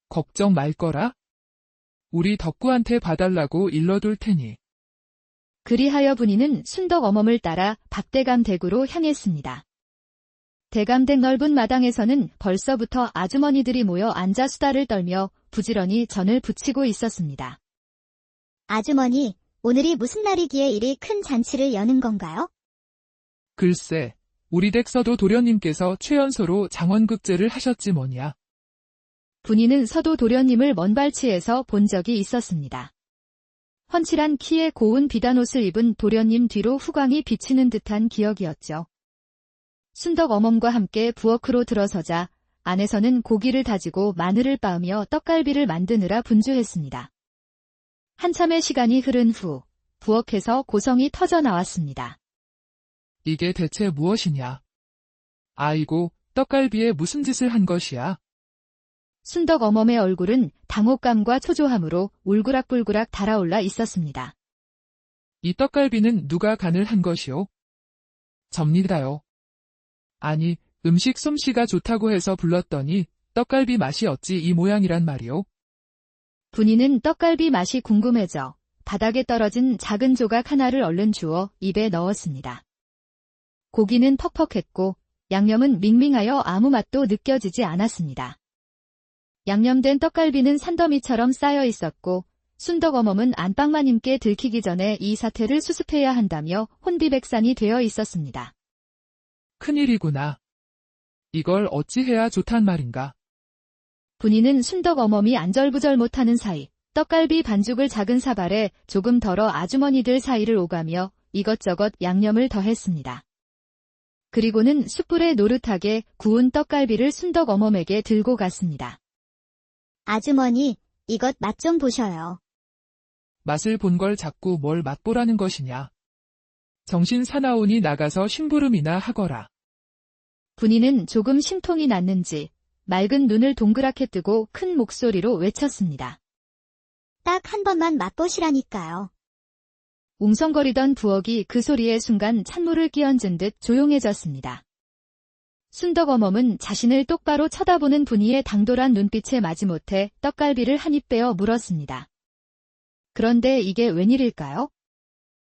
걱정 말거라. 우리 덕구한테 봐달라고 일러둘 테니. 그리하여 분이는 순덕 어멈을 따라 박대감 댁으로 향했습니다. 대감 댁 넓은 마당에서는 벌써부터 아주머니들이 모여 앉아 수다를 떨며 부지런히 전을 부치고 있었습니다. 아주머니, 오늘이 무슨 날이기에 이리 큰 잔치를 여는 건가요? 글쎄, 우리 댁서도 도련님께서 최연소로 장원급제를 하셨지 뭐냐. 분이는 서도 도련님을 먼발치에서 본 적이 있었습니다. 훤칠한 키에 고운 비단옷을 입은 도련님 뒤로 후광이 비치는 듯한 기억이었죠. 순덕 어멈과 함께 부엌으로 들어서자 안에서는 고기를 다지고 마늘을 빻으며 떡갈비를 만드느라 분주했습니다. 한참의 시간이 흐른 후 부엌에서 고성이 터져 나왔습니다. 이게 대체 무엇이냐? 아이고, 떡갈비에 무슨 짓을 한 것이야? 순덕 어멈의 얼굴은 당혹감과 초조함으로 울그락불그락 달아올라 있었습니다. 이 떡갈비는 누가 간을 한 것이오? 접니다요. 아니, 음식 솜씨가 좋다고 해서 불렀더니 떡갈비 맛이 어찌 이 모양이란 말이오? 분이는 떡갈비 맛이 궁금해져 바닥에 떨어진 작은 조각 하나를 얼른 주워 입에 넣었습니다. 고기는 퍽퍽했고 양념은 밍밍하여 아무 맛도 느껴지지 않았습니다. 양념된 떡갈비는 산더미처럼 쌓여 있었고 순덕 어멈은 안방마님께 들키기 전에 이 사태를 수습해야 한다며 혼비백산이 되어 있었습니다. 큰일이구나. 이걸 어찌해야 좋단 말인가? 분이는 순덕 어멈이 안절부절 못하는 사이 떡갈비 반죽을 작은 사발에 조금 덜어 아주머니들 사이를 오가며 이것저것 양념을 더했습니다. 그리고는 숯불에 노릇하게 구운 떡갈비를 순덕 어멈에게 들고 갔습니다. 아주머니, 이것 맛 좀 보셔요. 맛을 본 걸 자꾸 뭘 맛보라는 것이냐? 정신 사나우니 나가서 심부름이나 하거라. 분이는 조금 심통이 났는지 맑은 눈을 동그랗게 뜨고 큰 목소리로 외쳤습니다. 딱 한 번만 맛보시라니까요. 웅성거리던 부엌이 그 소리에 순간 찬물을 끼얹은 듯 조용해졌습니다. 순덕 어멈은 자신을 똑바로 쳐다보는 분이의 당돌한 눈빛에 마지못해 떡갈비를 한 입 빼어 물었습니다. 그런데 이게 웬일일까요?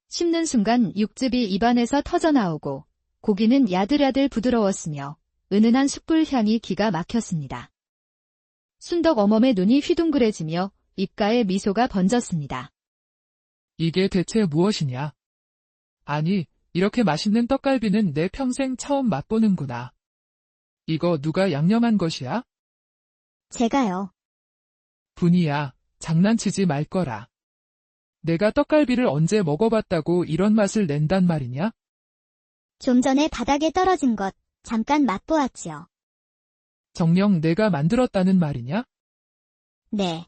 씹는 순간 육즙이 입안에서 터져나오고 고기는 야들야들 부드러웠으며 은은한 숯불 향이 기가 막혔습니다. 순덕 어멈의 눈이 휘둥그레지며 입가에 미소가 번졌습니다. 이게 대체 무엇이냐? 아니, 이렇게 맛있는 떡갈비는 내 평생 처음 맛보는구나. 이거 누가 양념한 것이야? 제가요. 분이야, 장난치지 말거라. 내가 떡갈비를 언제 먹어봤다고 이런 맛을 낸단 말이냐? 좀 전에 바닥에 떨어진 것 잠깐 맛보았지요. 정녕 내가 만들었다는 말이냐? 네.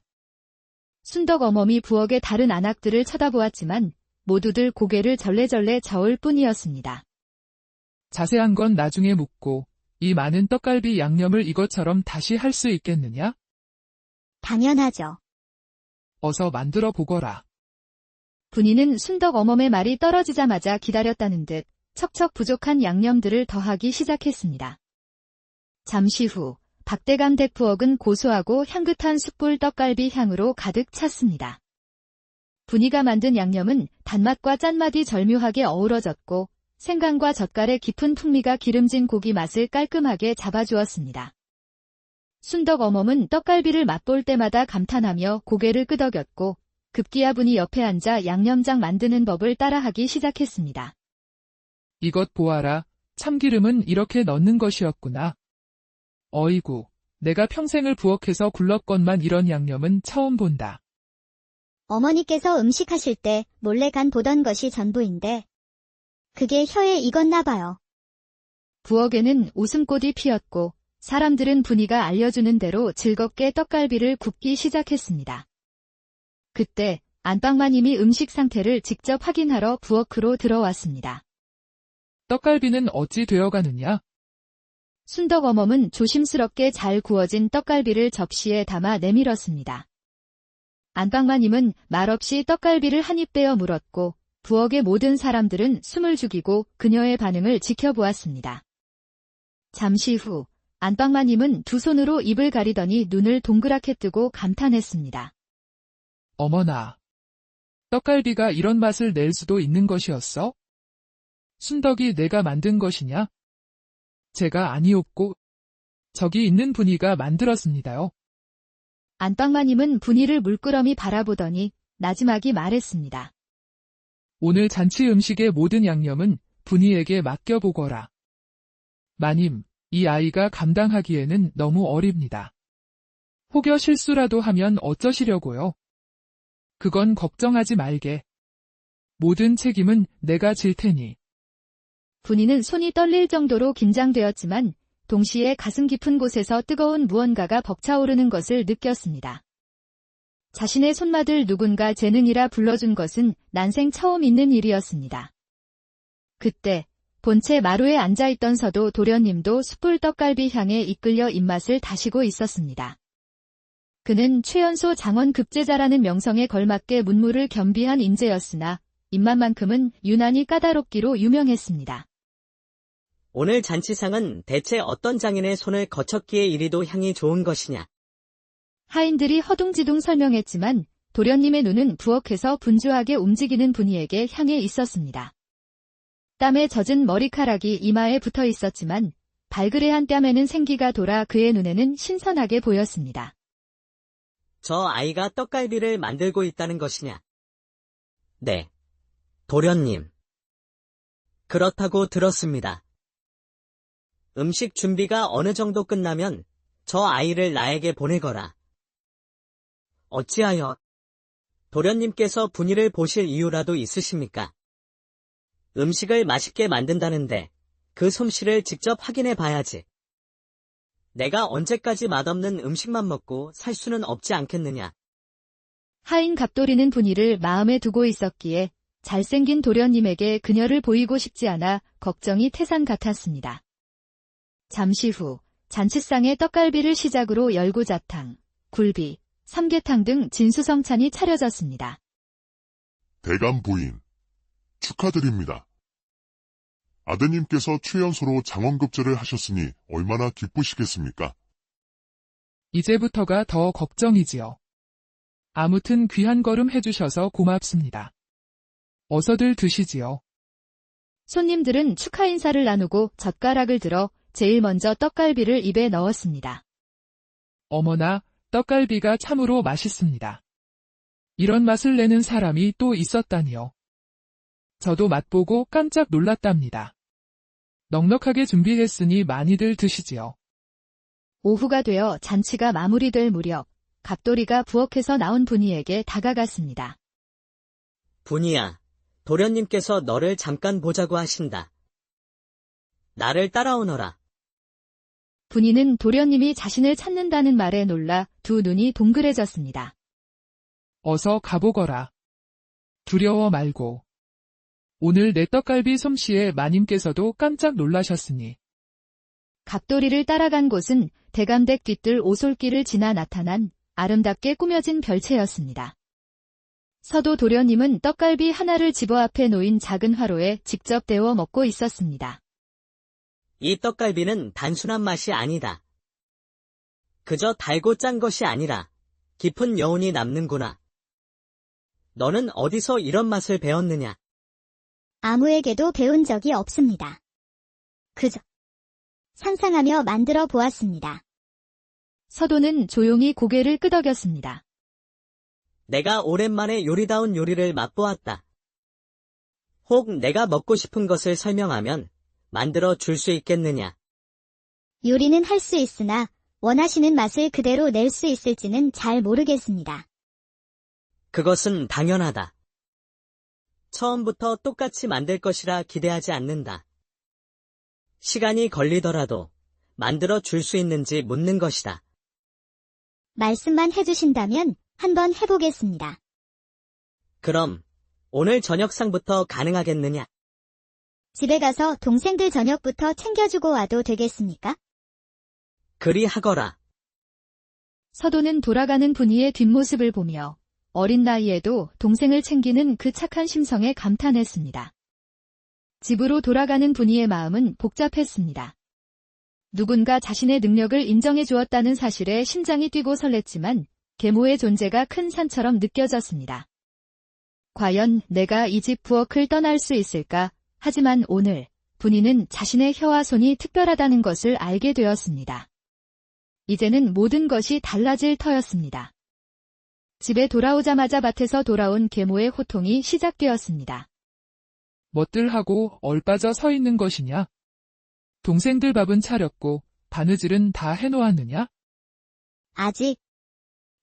순덕 어멈이 부엌의 다른 안악들을 쳐다보았지만 모두들 고개를 절레절레 저을 뿐이었습니다. 자세한 건 나중에 묻고, 이 많은 떡갈비 양념을 이것처럼 다시 할 수 있겠느냐? 당연하죠. 어서 만들어 보거라. 분이는 순덕 어멈의 말이 떨어지자마자 기다렸다는 듯 척척 부족한 양념들을 더하기 시작했습니다. 잠시 후 박대감 댁부엌은 고소하고 향긋한 숯불 떡갈비 향으로 가득 찼습니다. 분이가 만든 양념은 단맛과 짠맛이 절묘하게 어우러졌고 생강과 젓갈의 깊은 풍미가 기름진 고기 맛을 깔끔하게 잡아주었습니다. 순덕 어멈은 떡갈비를 맛볼 때마다 감탄하며 고개를 끄덕였고 급기야 분이 옆에 앉아 양념장 만드는 법을 따라하기 시작했습니다. 이것 보아라, 참기름은 이렇게 넣는 것이었구나. 어이구, 내가 평생을 부엌에서 굴렀건만 이런 양념은 처음 본다. 어머니께서 음식하실 때 몰래 간 보던 것이 전부인데 그게 혀에 익었나 봐요. 부엌에는 웃음꽃이 피었고 사람들은 분이가 알려주는 대로 즐겁게 떡갈비를 굽기 시작했습니다. 그때 안방마님이 음식 상태를 직접 확인하러 부엌으로 들어왔습니다. 떡갈비는 어찌 되어가느냐? 순덕 어멈은 조심스럽게 잘 구워진 떡갈비를 접시에 담아 내밀었습니다. 안방마님은 말없이 떡갈비를 한 입 빼어 물었고 부엌의 모든 사람들은 숨을 죽이고 그녀의 반응을 지켜보았습니다. 잠시 후 안방마님은 두 손으로 입을 가리더니 눈을 동그랗게 뜨고 감탄했습니다. 어머나. 떡갈비가 이런 맛을 낼 수도 있는 것이었어? 순덕이 내가 만든 것이냐? 제가 아니었고, 저기 있는 분이가 만들었습니다요. 안방마님은 분이를 물끄러미 바라보더니 나지막이 말했습니다. 오늘 잔치 음식의 모든 양념은 분이에게 맡겨보거라. 마님, 이 아이가 감당하기에는 너무 어립니다. 혹여 실수라도 하면 어쩌시려고요? 그건 걱정하지 말게. 모든 책임은 내가 질 테니. 분이는 손이 떨릴 정도로 긴장되었지만 동시에 가슴 깊은 곳에서 뜨거운 무언가가 벅차오르는 것을 느꼈습니다. 자신의 손맛을 누군가 재능이라 불러준 것은 난생 처음 있는 일이었습니다. 그때 본체 마루에 앉아있던 서도 도련님도 숯불 떡갈비 향에 이끌려 입맛을 다시고 있었습니다. 그는 최연소 장원 급제자라는 명성에 걸맞게 문무를 겸비한 인재였으나 입맛만큼은 유난히 까다롭기로 유명했습니다. 오늘 잔치상은 대체 어떤 장인의 손을 거쳤기에 이리도 향이 좋은 것이냐? 하인들이 허둥지둥 설명했지만 도련님의 눈은 부엌에서 분주하게 움직이는 분이에게 향해 있었습니다. 땀에 젖은 머리카락이 이마에 붙어 있었지만 발그레한 뺨에는 생기가 돌아 그의 눈에는 신선하게 보였습니다. 저 아이가 떡갈비를 만들고 있다는 것이냐? 네, 도련님. 그렇다고 들었습니다. 음식 준비가 어느 정도 끝나면 저 아이를 나에게 보내거라. 어찌하여 도련님께서 분이를 보실 이유라도 있으십니까? 음식을 맛있게 만든다는데 그 솜씨를 직접 확인해 봐야지. 내가 언제까지 맛없는 음식만 먹고 살 수는 없지 않겠느냐. 하인 갑돌이는 분이를 마음에 두고 있었기에 잘생긴 도련님에게 그녀를 보이고 싶지 않아 걱정이 태산 같았습니다. 잠시 후 잔치상에 떡갈비를 시작으로 열고자탕, 굴비, 삼계탕 등 진수성찬이 차려졌습니다. 대감 부인, 축하드립니다. 아드님께서 최연소로 장원급제를 하셨으니 얼마나 기쁘시겠습니까? 이제부터가 더 걱정이지요. 아무튼 귀한 걸음 해주셔서 고맙습니다. 어서들 드시지요. 손님들은 축하 인사를 나누고 젓가락을 들어 제일 먼저 떡갈비를 입에 넣었습니다. 어머나, 떡갈비가 참으로 맛있습니다. 이런 맛을 내는 사람이 또 있었다니요. 저도 맛보고 깜짝 놀랐답니다. 넉넉하게 준비했으니 많이들 드시지요. 오후가 되어 잔치가 마무리될 무렵 갑돌이가 부엌에서 나온 분이에게 다가갔습니다. 분이야, 도련님께서 너를 잠깐 보자고 하신다. 나를 따라오너라. 분이는 도련님이 자신을 찾는다는 말에 놀라 두 눈이 동그래졌습니다. 어서 가보거라. 두려워 말고. 오늘 내 떡갈비 솜씨에 마님께서도 깜짝 놀라셨으니. 갑돌이를 따라간 곳은 대감댁 뒤뜰 오솔길을 지나 나타난 아름답게 꾸며진 별채였습니다. 서도 도련님은 떡갈비 하나를 집어 앞에 놓인 작은 화로에 직접 데워 먹고 있었습니다. 이 떡갈비는 단순한 맛이 아니다. 그저 달고 짠 것이 아니라 깊은 여운이 남는구나. 너는 어디서 이런 맛을 배웠느냐? 아무에게도 배운 적이 없습니다. 그저 상상하며 만들어 보았습니다. 서도는 조용히 고개를 끄덕였습니다. 내가 오랜만에 요리다운 요리를 맛보았다. 혹 내가 먹고 싶은 것을 설명하면 만들어 줄 수 있겠느냐? 요리는 할 수 있으나 원하시는 맛을 그대로 낼 수 있을지는 잘 모르겠습니다. 그것은 당연하다. 처음부터 똑같이 만들 것이라 기대하지 않는다. 시간이 걸리더라도 만들어 줄 수 있는지 묻는 것이다. 말씀만 해주신다면 한번 해보겠습니다. 그럼 오늘 저녁상부터 가능하겠느냐? 집에 가서 동생들 저녁부터 챙겨주고 와도 되겠습니까? 그리 하거라. 서도는 돌아가는 분이의 뒷모습을 보며 어린 나이에도 동생을 챙기는 그 착한 심성에 감탄했습니다. 집으로 돌아가는 분이의 마음은 복잡했습니다. 누군가 자신의 능력을 인정해 주었다는 사실에 심장이 뛰고 설렜지만 계모의 존재가 큰 산처럼 느껴졌습니다. 과연 내가 이 집 부엌을 떠날 수 있을까? 하지만 오늘 분이는 자신의 혀와 손이 특별하다는 것을 알게 되었습니다. 이제는 모든 것이 달라질 터였습니다. 집에 돌아오자마자 밭에서 돌아온 계모의 호통이 시작되었습니다. 뭣들 하고 얼빠져 서 있는 것이냐? 동생들 밥은 차렸고 바느질은 다 해놓았느냐? 아직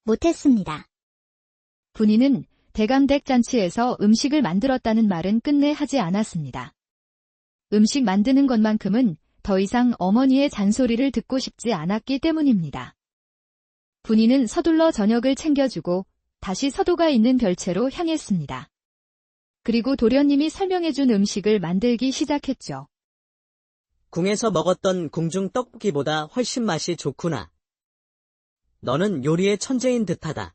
못했습니다. 분이는 대감댁 잔치에서 음식을 만들었다는 말은 끝내 하지 않았습니다. 음식 만드는 것만큼은 더 이상 어머니의 잔소리를 듣고 싶지 않았기 때문입니다. 분이는 서둘러 저녁을 챙겨주고 다시 서도가 있는 별채로 향했습니다. 그리고 도련님이 설명해준 음식을 만들기 시작했죠. 궁에서 먹었던 궁중 떡볶이보다 훨씬 맛이 좋구나. 너는 요리의 천재인 듯하다.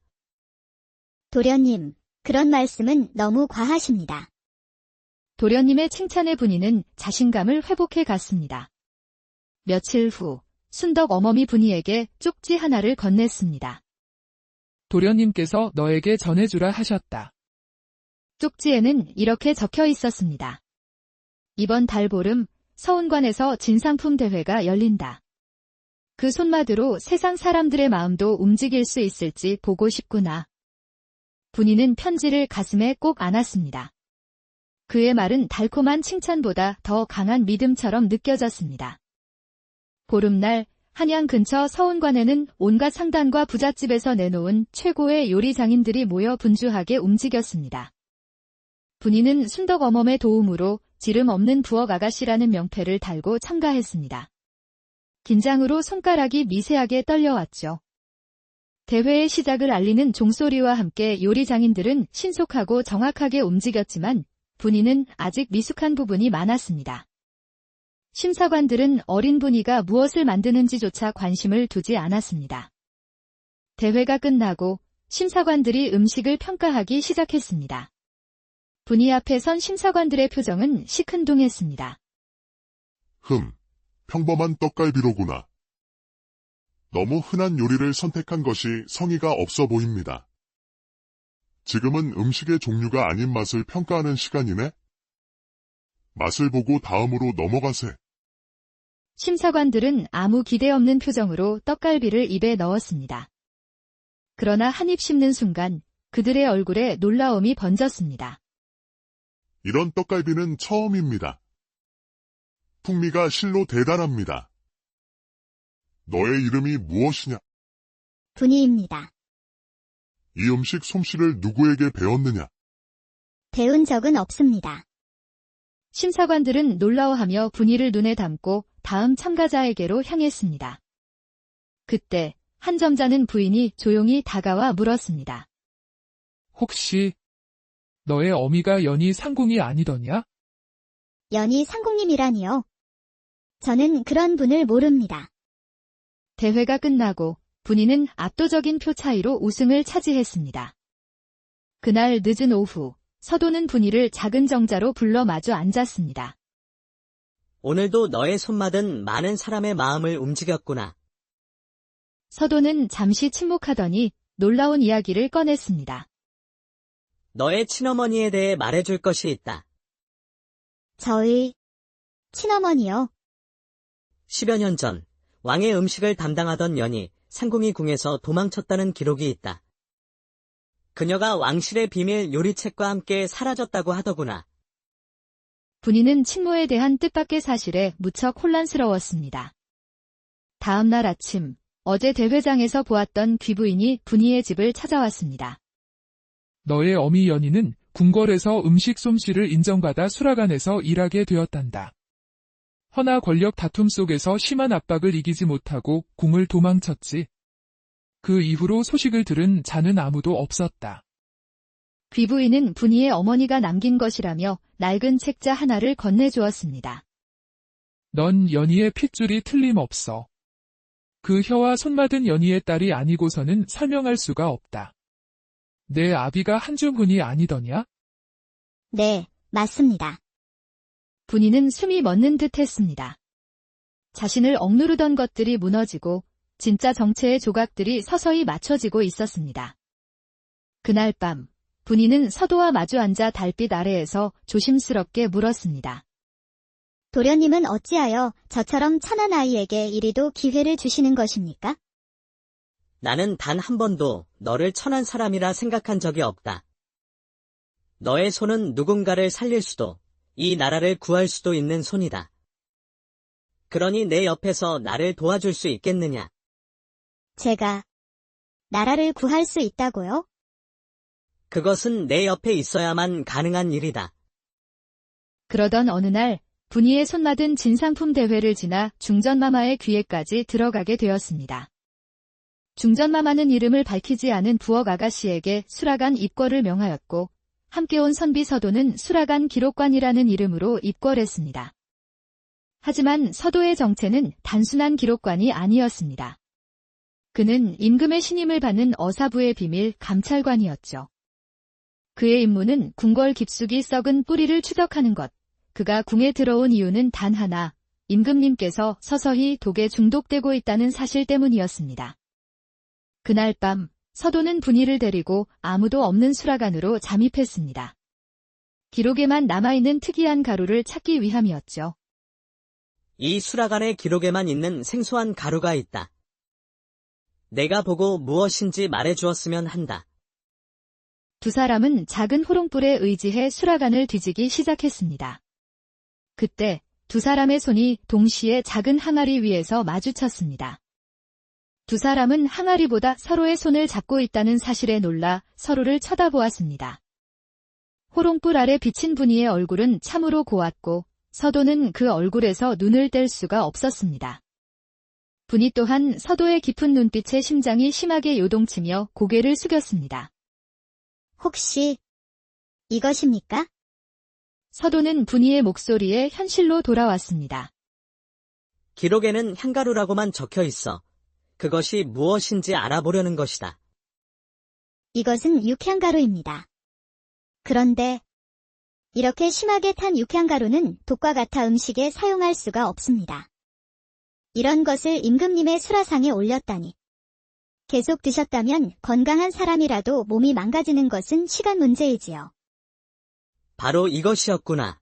도련님, 그런 말씀은 너무 과하십니다. 도련님의 칭찬에 분이는 자신감을 회복해 갔습니다. 며칠 후 순덕 어머니 분이에게 쪽지 하나를 건넸습니다. 도련님께서 너에게 전해주라 하셨다. 쪽지에는 이렇게 적혀 있었습니다. 이번 달 보름 서운관에서 진상품 대회가 열린다. 그 손마드로 세상 사람들의 마음도 움직일 수 있을지 보고 싶구나. 분이는 편지를 가슴에 꼭 안았습니다. 그의 말은 달콤한 칭찬보다 더 강한 믿음처럼 느껴졌습니다. 보름날 한양 근처 서운관에는 온갖 상단과 부잣집에서 내놓은 최고의 요리 장인들이 모여 분주하게 움직였습니다. 분이는 순덕 어멈의 도움으로 지름 없는 부엌 아가씨라는 명패를 달고 참가했습니다. 긴장으로 손가락이 미세하게 떨려왔죠. 대회의 시작을 알리는 종소리와 함께 요리 장인들은 신속하고 정확하게 움직였지만 분이는 아직 미숙한 부분이 많았습니다. 심사관들은 어린 분이가 무엇을 만드는지조차 관심을 두지 않았습니다. 대회가 끝나고 심사관들이 음식을 평가하기 시작했습니다. 분이 앞에 선 심사관들의 표정은 시큰둥했습니다. 평범한 떡갈비로구나. 너무 흔한 요리를 선택한 것이 성의가 없어 보입니다. 지금은 음식의 종류가 아닌 맛을 평가하는 시간이네? 맛을 보고 다음으로 넘어가세. 심사관들은 아무 기대 없는 표정으로 떡갈비를 입에 넣었습니다. 그러나 한 입 씹는 순간 그들의 얼굴에 놀라움이 번졌습니다. 이런 떡갈비는 처음입니다. 풍미가 실로 대단합니다. 너의 이름이 무엇이냐? 분이입니다. 이 음식 솜씨를 누구에게 배웠느냐? 배운 적은 없습니다. 심사관들은 놀라워하며 분이를 눈에 담고 다음 참가자에게로 향했습니다. 그때 한 점자는 부인이 조용히 다가와 물었습니다. 혹시 너의 어미가 연희 상궁이 아니더냐? 연희 상궁님이라니요. 저는 그런 분을 모릅니다. 대회가 끝나고 분이는 압도적인 표 차이로 우승을 차지했습니다. 그날 늦은 오후, 서도는 분이를 작은 정자로 불러 마주 앉았습니다. 오늘도 너의 손맛은 많은 사람의 마음을 움직였구나. 서도는 잠시 침묵하더니 놀라운 이야기를 꺼냈습니다. 너의 친어머니에 대해 말해줄 것이 있다. 저의 친어머니요. 10여 년 전 왕의 음식을 담당하던 연이 상궁이 궁에서 도망쳤다는 기록이 있다. 그녀가 왕실의 비밀 요리책과 함께 사라졌다고 하더구나. 분이는 친모에 대한 뜻밖의 사실에 무척 혼란스러웠습니다. 다음 날 아침, 어제 대회장에서 보았던 귀부인이 분이의 집을 찾아왔습니다. 너의 어미 연희는 궁궐에서 음식 솜씨를 인정받아 수락관에서 일하게 되었단다. 허나 권력 다툼 속에서 심한 압박을 이기지 못하고 궁을 도망쳤지. 그 이후로 소식을 들은 자는 아무도 없었다. 귀부인은 분이의 어머니가 남긴 것이라며 낡은 책자 하나를 건네주었습니다. 넌 연희의 핏줄이 틀림없어. 그 혀와 손맛은 연희의 딸이 아니고서는 설명할 수가 없다. 내 아비가 한중훈이 아니더냐? 네, 맞습니다. 분이는 숨이 멎는 듯 했습니다. 자신을 억누르던 것들이 무너지고 진짜 정체의 조각들이 서서히 맞춰지고 있었습니다. 그날 밤, 분이는 서도와 마주 앉아 달빛 아래에서 조심스럽게 물었습니다. 도련님은 어찌하여 저처럼 천한 아이에게 이리도 기회를 주시는 것입니까? 나는 단 한 번도 너를 천한 사람이라 생각한 적이 없다. 너의 손은 누군가를 살릴 수도, 이 나라를 구할 수도 있는 손이다. 그러니 내 옆에서 나를 도와줄 수 있겠느냐? 제가 나라를 구할 수 있다고요? 그것은 내 옆에 있어야만 가능한 일이다. 그러던 어느 날, 분이의 손맛은 진상품 대회를 지나 중전마마의 귀에까지 들어가게 되었습니다. 중전마마는 이름을 밝히지 않은 부엌 아가씨에게 수락관 입궐을 명하였고, 함께 온 선비 서도는 수락관 기록관이라는 이름으로 입궐했습니다. 하지만 서도의 정체는 단순한 기록관이 아니었습니다. 그는 임금의 신임을 받는 어사부의 비밀 감찰관이었죠. 그의 임무는 궁궐 깊숙이 썩은 뿌리를 추적하는 것, 그가 궁에 들어온 이유는 단 하나, 임금님께서 서서히 독에 중독되고 있다는 사실 때문이었습니다. 그날 밤, 서도는 분이를 데리고 아무도 없는 수락관으로 잠입했습니다. 기록에만 남아있는 특이한 가루를 찾기 위함이었죠. 이 수락안의 기록에만 있는 생소한 가루가 있다. 내가 보고 무엇인지 말해주었으면 한다. 두 사람은 작은 호롱불에 의지해 수락안을 뒤지기 시작했습니다. 그때 두 사람의 손이 동시에 작은 항아리 위에서 마주쳤습니다. 두 사람은 항아리보다 서로의 손을 잡고 있다는 사실에 놀라 서로를 쳐다보았습니다. 호롱불 아래 비친 분이의 얼굴은 참으로 고왔고 서도는 그 얼굴에서 눈을 뗄 수가 없었습니다. 분이 또한 서도의 깊은 눈빛에 심장이 심하게 요동치며 고개를 숙였습니다. 혹시 이것입니까? 서도는 분이의 목소리에 현실로 돌아왔습니다. 기록에는 향가루라고만 적혀 있어. 그것이 무엇인지 알아보려는 것이다. 이것은 육향가루입니다. 그런데 이렇게 심하게 탄 육향가루는 독과 같아 음식에 사용할 수가 없습니다. 이런 것을 임금님의 수라상에 올렸다니. 계속 드셨다면 건강한 사람이라도 몸이 망가지는 것은 시간 문제이지요. 바로 이것이었구나.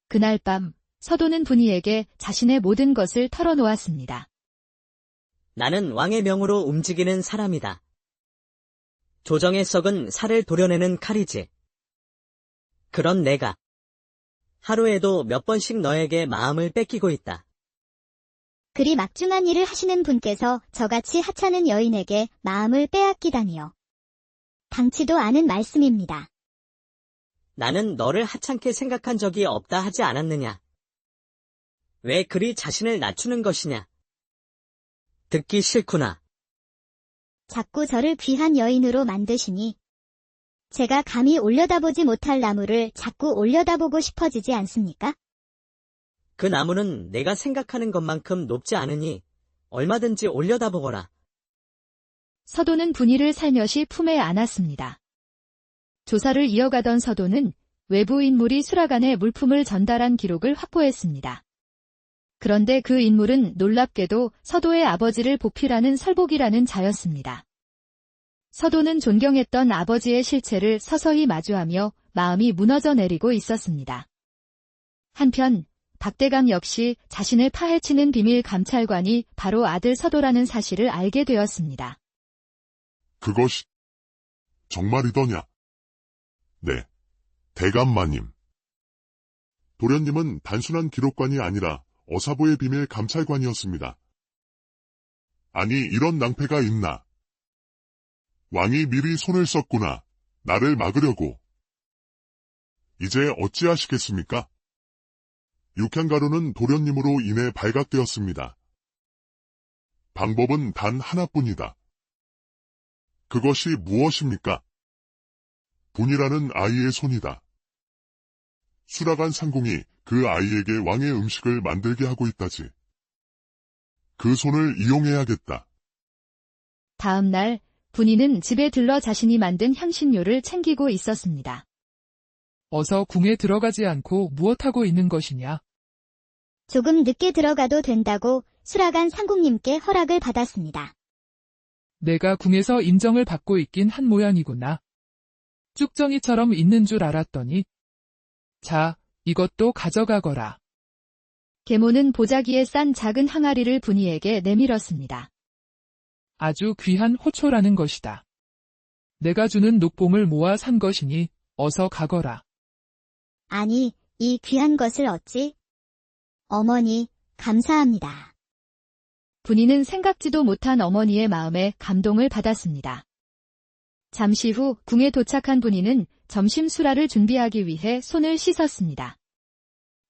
그날 밤, 서도는 분이에게 자신의 모든 것을 털어놓았습니다. 나는 왕의 명으로 움직이는 사람이다. 조정에 썩은 살을 도려내는 칼이지. 그런 내가 하루에도 몇 번씩 너에게 마음을 뺏기고 있다. 그리 막중한 일을 하시는 분께서 저같이 하찮은 여인에게 마음을 빼앗기다니요. 당치도 않은 말씀입니다. 나는 너를 하찮게 생각한 적이 없다 하지 않았느냐? 왜 그리 자신을 낮추는 것이냐? 듣기 싫구나. 자꾸 저를 귀한 여인으로 만드시니 제가 감히 올려다보지 못할 나무를 자꾸 올려다보고 싶어지지 않습니까? 그 나무는 내가 생각하는 것만큼 높지 않으니 얼마든지 올려다보거라. 서도는 분이를 살며시 품에 안았습니다. 조사를 이어가던 서도는 외부 인물이 수라간에 물품을 전달한 기록을 확보했습니다. 그런데 그 인물은 놀랍게도 서도의 아버지를 보필하는 설복이라는 자였습니다. 서도는 존경했던 아버지의 실체를 서서히 마주하며 마음이 무너져 내리고 있었습니다. 한편 박대감 역시 자신을 파헤치는 비밀 감찰관이 바로 아들 서도라는 사실을 알게 되었습니다. 그것이 정말이더냐? 네, 대감마님. 도련님은 단순한 기록관이 아니라 어사보의 비밀 감찰관이었습니다. 아니, 이런 낭패가 있나? 왕이 미리 손을 썼구나. 나를 막으려고. 이제 어찌하시겠습니까? 육향가루는 도련님으로 인해 발각되었습니다. 방법은 단 하나뿐이다. 그것이 무엇입니까? 분이라는 아이의 손이다. 수라간 상공이 그 아이에게 왕의 음식을 만들게 하고 있다지. 그 손을 이용해야겠다. 다음 날 분이는 집에 들러 자신이 만든 향신료를 챙기고 있었습니다. 어서 궁에 들어가지 않고 무엇하고 있는 것이냐? 조금 늦게 들어가도 된다고 수라간 상국님께 허락을 받았습니다. 내가 궁에서 인정을 받고 있긴 한 모양이구나. 쭉정이처럼 있는 줄 알았더니. 자, 이것도 가져가거라. 계모는 보자기에 싼 작은 항아리를 분이에게 내밀었습니다. 아주 귀한 호초라는 것이다. 내가 주는 녹봉을 모아 산 것이니 어서 가거라. 아니, 이 귀한 것을 어찌? 어머니, 감사합니다. 분이는 생각지도 못한 어머니의 마음에 감동을 받았습니다. 잠시 후 궁에 도착한 분이는 점심 수라를 준비하기 위해 손을 씻었습니다.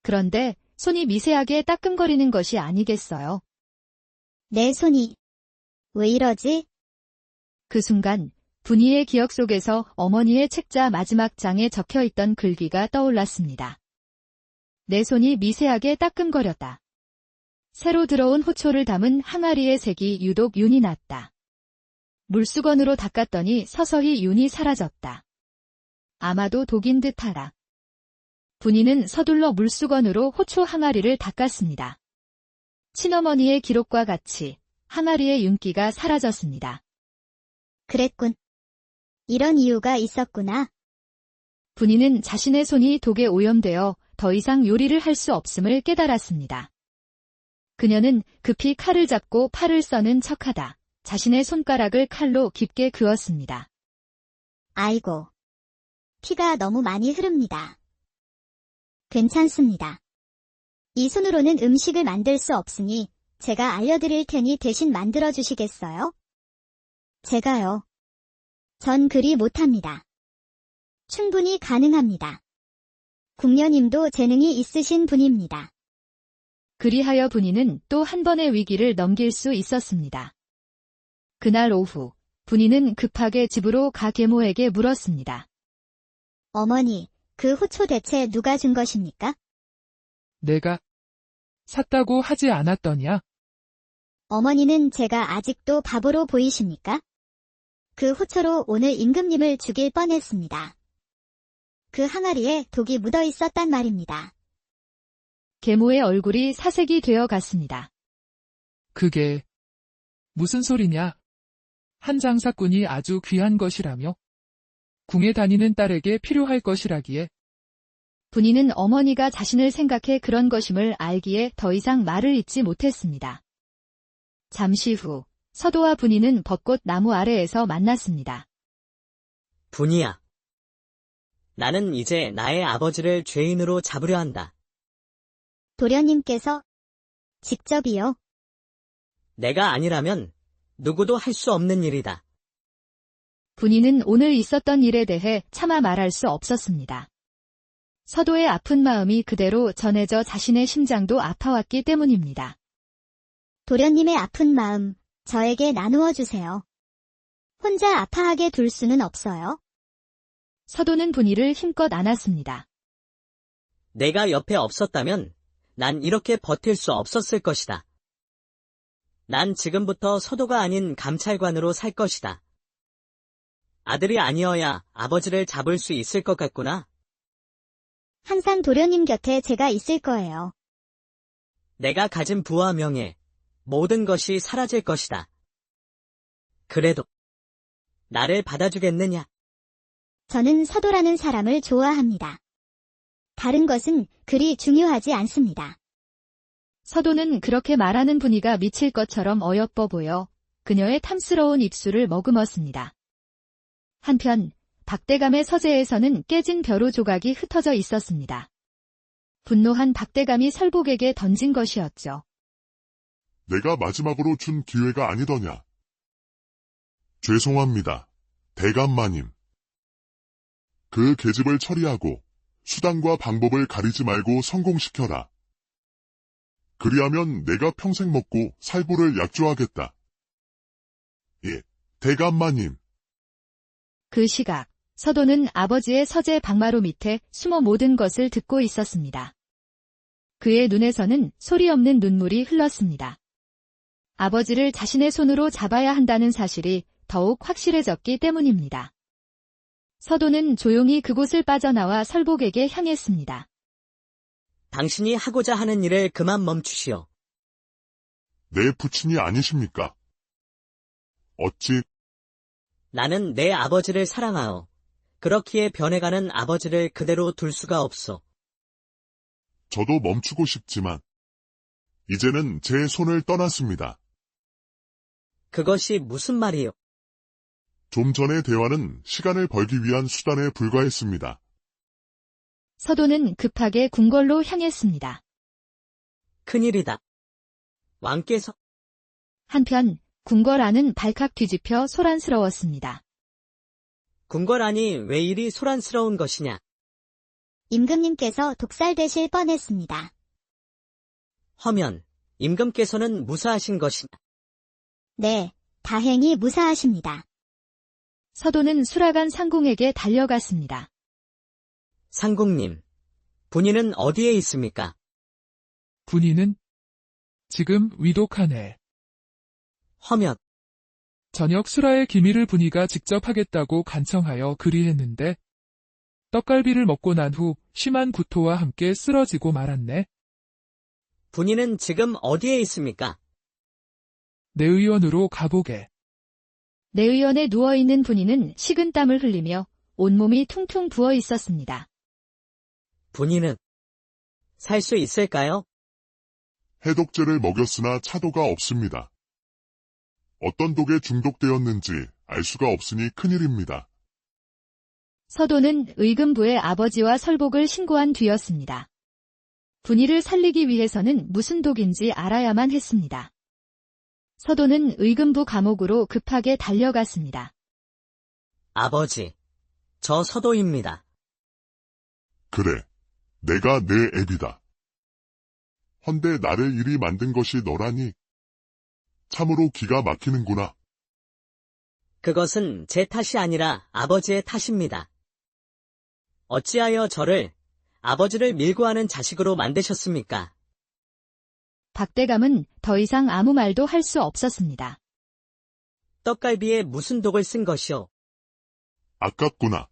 그런데 손이 미세하게 따끔거리는 것이 아니겠어요? 내 손이 왜 이러지? 그 순간 분이의 기억 속에서 어머니의 책자 마지막 장에 적혀있던 글귀가 떠올랐습니다. 내 손이 미세하게 따끔거렸다. 새로 들어온 호초를 담은 항아리의 색이 유독 윤이 났다. 물수건으로 닦았더니 서서히 윤이 사라졌다. 아마도 독인 듯하다. 분이는 서둘러 물수건으로 호초 항아리를 닦았습니다. 친어머니의 기록과 같이 항아리의 윤기가 사라졌습니다. 그랬군. 이런 이유가 있었구나. 분이는 자신의 손이 독에 오염되어 더 이상 요리를 할 수 없음을 깨달았습니다. 그녀는 급히 칼을 잡고 팔을 써는 척하다 자신의 손가락을 칼로 깊게 그었습니다. 아이고. 피가 너무 많이 흐릅니다. 괜찮습니다. 이 손으로는 음식을 만들 수 없으니 제가 알려드릴 테니 대신 만들어 주시겠어요? 제가요. 전 그리 못합니다. 충분히 가능합니다. 궁녀님도 재능이 있으신 분입니다. 그리하여 분이는 또 한 번의 위기를 넘길 수 있었습니다. 그날 오후, 분이는 급하게 집으로 가 계모에게 물었습니다. 어머니, 그 호초 대체 누가 준 것입니까? 내가 샀다고 하지 않았더냐? 어머니는 제가 아직도 바보로 보이십니까? 그 호초로 오늘 임금님을 죽일 뻔했습니다. 그 항아리에 독이 묻어 있었단 말입니다. 계모의 얼굴이 사색이 되어 갔습니다. 그게 무슨 소리냐? 한 장사꾼이 아주 귀한 것이라며? 궁에 다니는 딸에게 필요할 것이라기에. 분이는 어머니가 자신을 생각해 그런 것임을 알기에 더 이상 말을 잇지 못했습니다. 잠시 후 서도와 분이는 벚꽃 나무 아래에서 만났습니다. 분이야. 나는 이제 나의 아버지를 죄인으로 잡으려 한다. 도련님께서 직접이요. 내가 아니라면 누구도 할 수 없는 일이다. 분이는 오늘 있었던 일에 대해 차마 말할 수 없었습니다. 서도의 아픈 마음이 그대로 전해져 자신의 심장도 아파왔기 때문입니다. 도련님의 아픈 마음, 저에게 나누어 주세요. 혼자 아파하게 둘 수는 없어요. 서도는 분이를 힘껏 안았습니다. 내가 옆에 없었다면 난 이렇게 버틸 수 없었을 것이다. 난 지금부터 서도가 아닌 감찰관으로 살 것이다. 아들이 아니어야 아버지를 잡을 수 있을 것 같구나. 항상 도련님 곁에 제가 있을 거예요. 내가 가진 부와 명예, 모든 것이 사라질 것이다. 그래도 나를 받아주겠느냐? 저는 서도라는 사람을 좋아합니다. 다른 것은 그리 중요하지 않습니다. 서도는 그렇게 말하는 분이가 미칠 것처럼 어여뻐 보여 그녀의 탐스러운 입술을 머금었습니다. 한편 박대감의 서재에서는 깨진 벼루 조각이 흩어져 있었습니다. 분노한 박대감이 설복에게 던진 것이었죠. 내가 마지막으로 준 기회가 아니더냐. 죄송합니다. 대감마님. 그 계집을 처리하고 수단과 방법을 가리지 말고 성공시켜라. 그리하면 내가 평생 먹고 살보를 약조하겠다. 예, 대감마님. 그 시각 서도는 아버지의 서재 방마루 밑에 숨어 모든 것을 듣고 있었습니다. 그의 눈에서는 소리 없는 눈물이 흘렀습니다. 아버지를 자신의 손으로 잡아야 한다는 사실이 더욱 확실해졌기 때문입니다. 서도는 조용히 그곳을 빠져나와 설복에게 향했습니다. 당신이 하고자 하는 일을 그만 멈추시오. 내 부친이 아니십니까? 어찌 나는 내 아버지를 사랑하오. 그렇기에 변해가는 아버지를 그대로 둘 수가 없소. 저도 멈추고 싶지만 이제는 제 손을 떠났습니다. 그것이 무슨 말이오? 좀 전의 대화는 시간을 벌기 위한 수단에 불과했습니다. 서도는 급하게 궁궐로 향했습니다. 큰일이다. 왕께서 한편 궁궐 안은 발칵 뒤집혀 소란스러웠습니다. 궁궐안이 왜 이리 소란스러운 것이냐? 임금님께서 독살되실 뻔했습니다. 허면 임금께서는 무사하신 것이냐? 네, 다행히 무사하십니다. 서도는 수라간 상궁에게 달려갔습니다. 상궁님, 분이는 어디에 있습니까? 분이는 지금 위독하네. 허면 저녁 수라의 기밀을 분이가 직접 하겠다고 간청하여 그리했는데 떡갈비를 먹고 난 후 심한 구토와 함께 쓰러지고 말았네. 분이는 지금 어디에 있습니까? 내의원으로 가보게. 내의원에 누워있는 분이는 식은 땀을 흘리며 온몸이 퉁퉁 부어 있었습니다. 분이는 살 수 있을까요? 해독제를 먹였으나 차도가 없습니다. 어떤 독에 중독되었는지 알 수가 없으니 큰일입니다. 서도는 의금부의 아버지와 설복을 신고한 뒤였습니다. 분이를 살리기 위해서는 무슨 독인지 알아야만 했습니다. 서도는 의금부 감옥으로 급하게 달려갔습니다. 아버지, 저 서도입니다. 그래, 내가 내 애비다. 헌데 나를 이리 만든 것이 너라니 참으로 기가 막히는구나. 그것은 제 탓이 아니라 아버지의 탓입니다. 어찌하여 저를 아버지를 밀고 하는 자식으로 만드셨습니까? 박대감은 더 이상 아무 말도 할 수 없었습니다. 떡갈비에 무슨 독을 쓴 것이오? 아깝구나.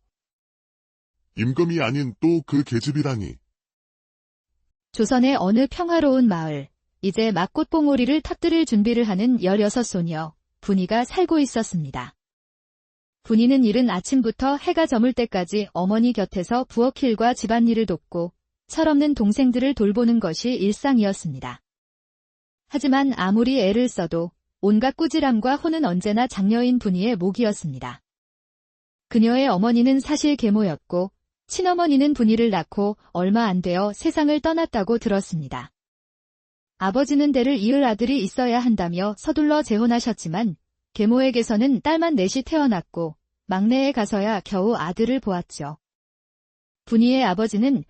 임금이 아닌 또 그 계집이라니. 조선의 어느 평화로운 마을, 이제 막꽃봉오리를 터뜨릴 준비를 하는 16소녀, 분이가 살고 있었습니다. 분이는 이른 아침부터 해가 저물 때까지 어머니 곁에서 부엌일과 집안일을 돕고 철없는 동생들을 돌보는 것이 일상이었습니다. 하지만 아무리 애를 써도 온갖 꾸지람과 혼은 언제나 장녀인 분이의 몫이었습니다. 그녀의 어머니는 사실 계모였고 친어머니는 분이를 낳고 얼마 안 되어 세상을 떠났다고 들었습니다. 아버지는 대를 이을 아들이 있어야 한다며 서둘러 재혼하셨지만 계모에게서는 딸만 넷이 태어났고 막내에 가서야 겨우 아들을 보았죠. 분이의 아버지는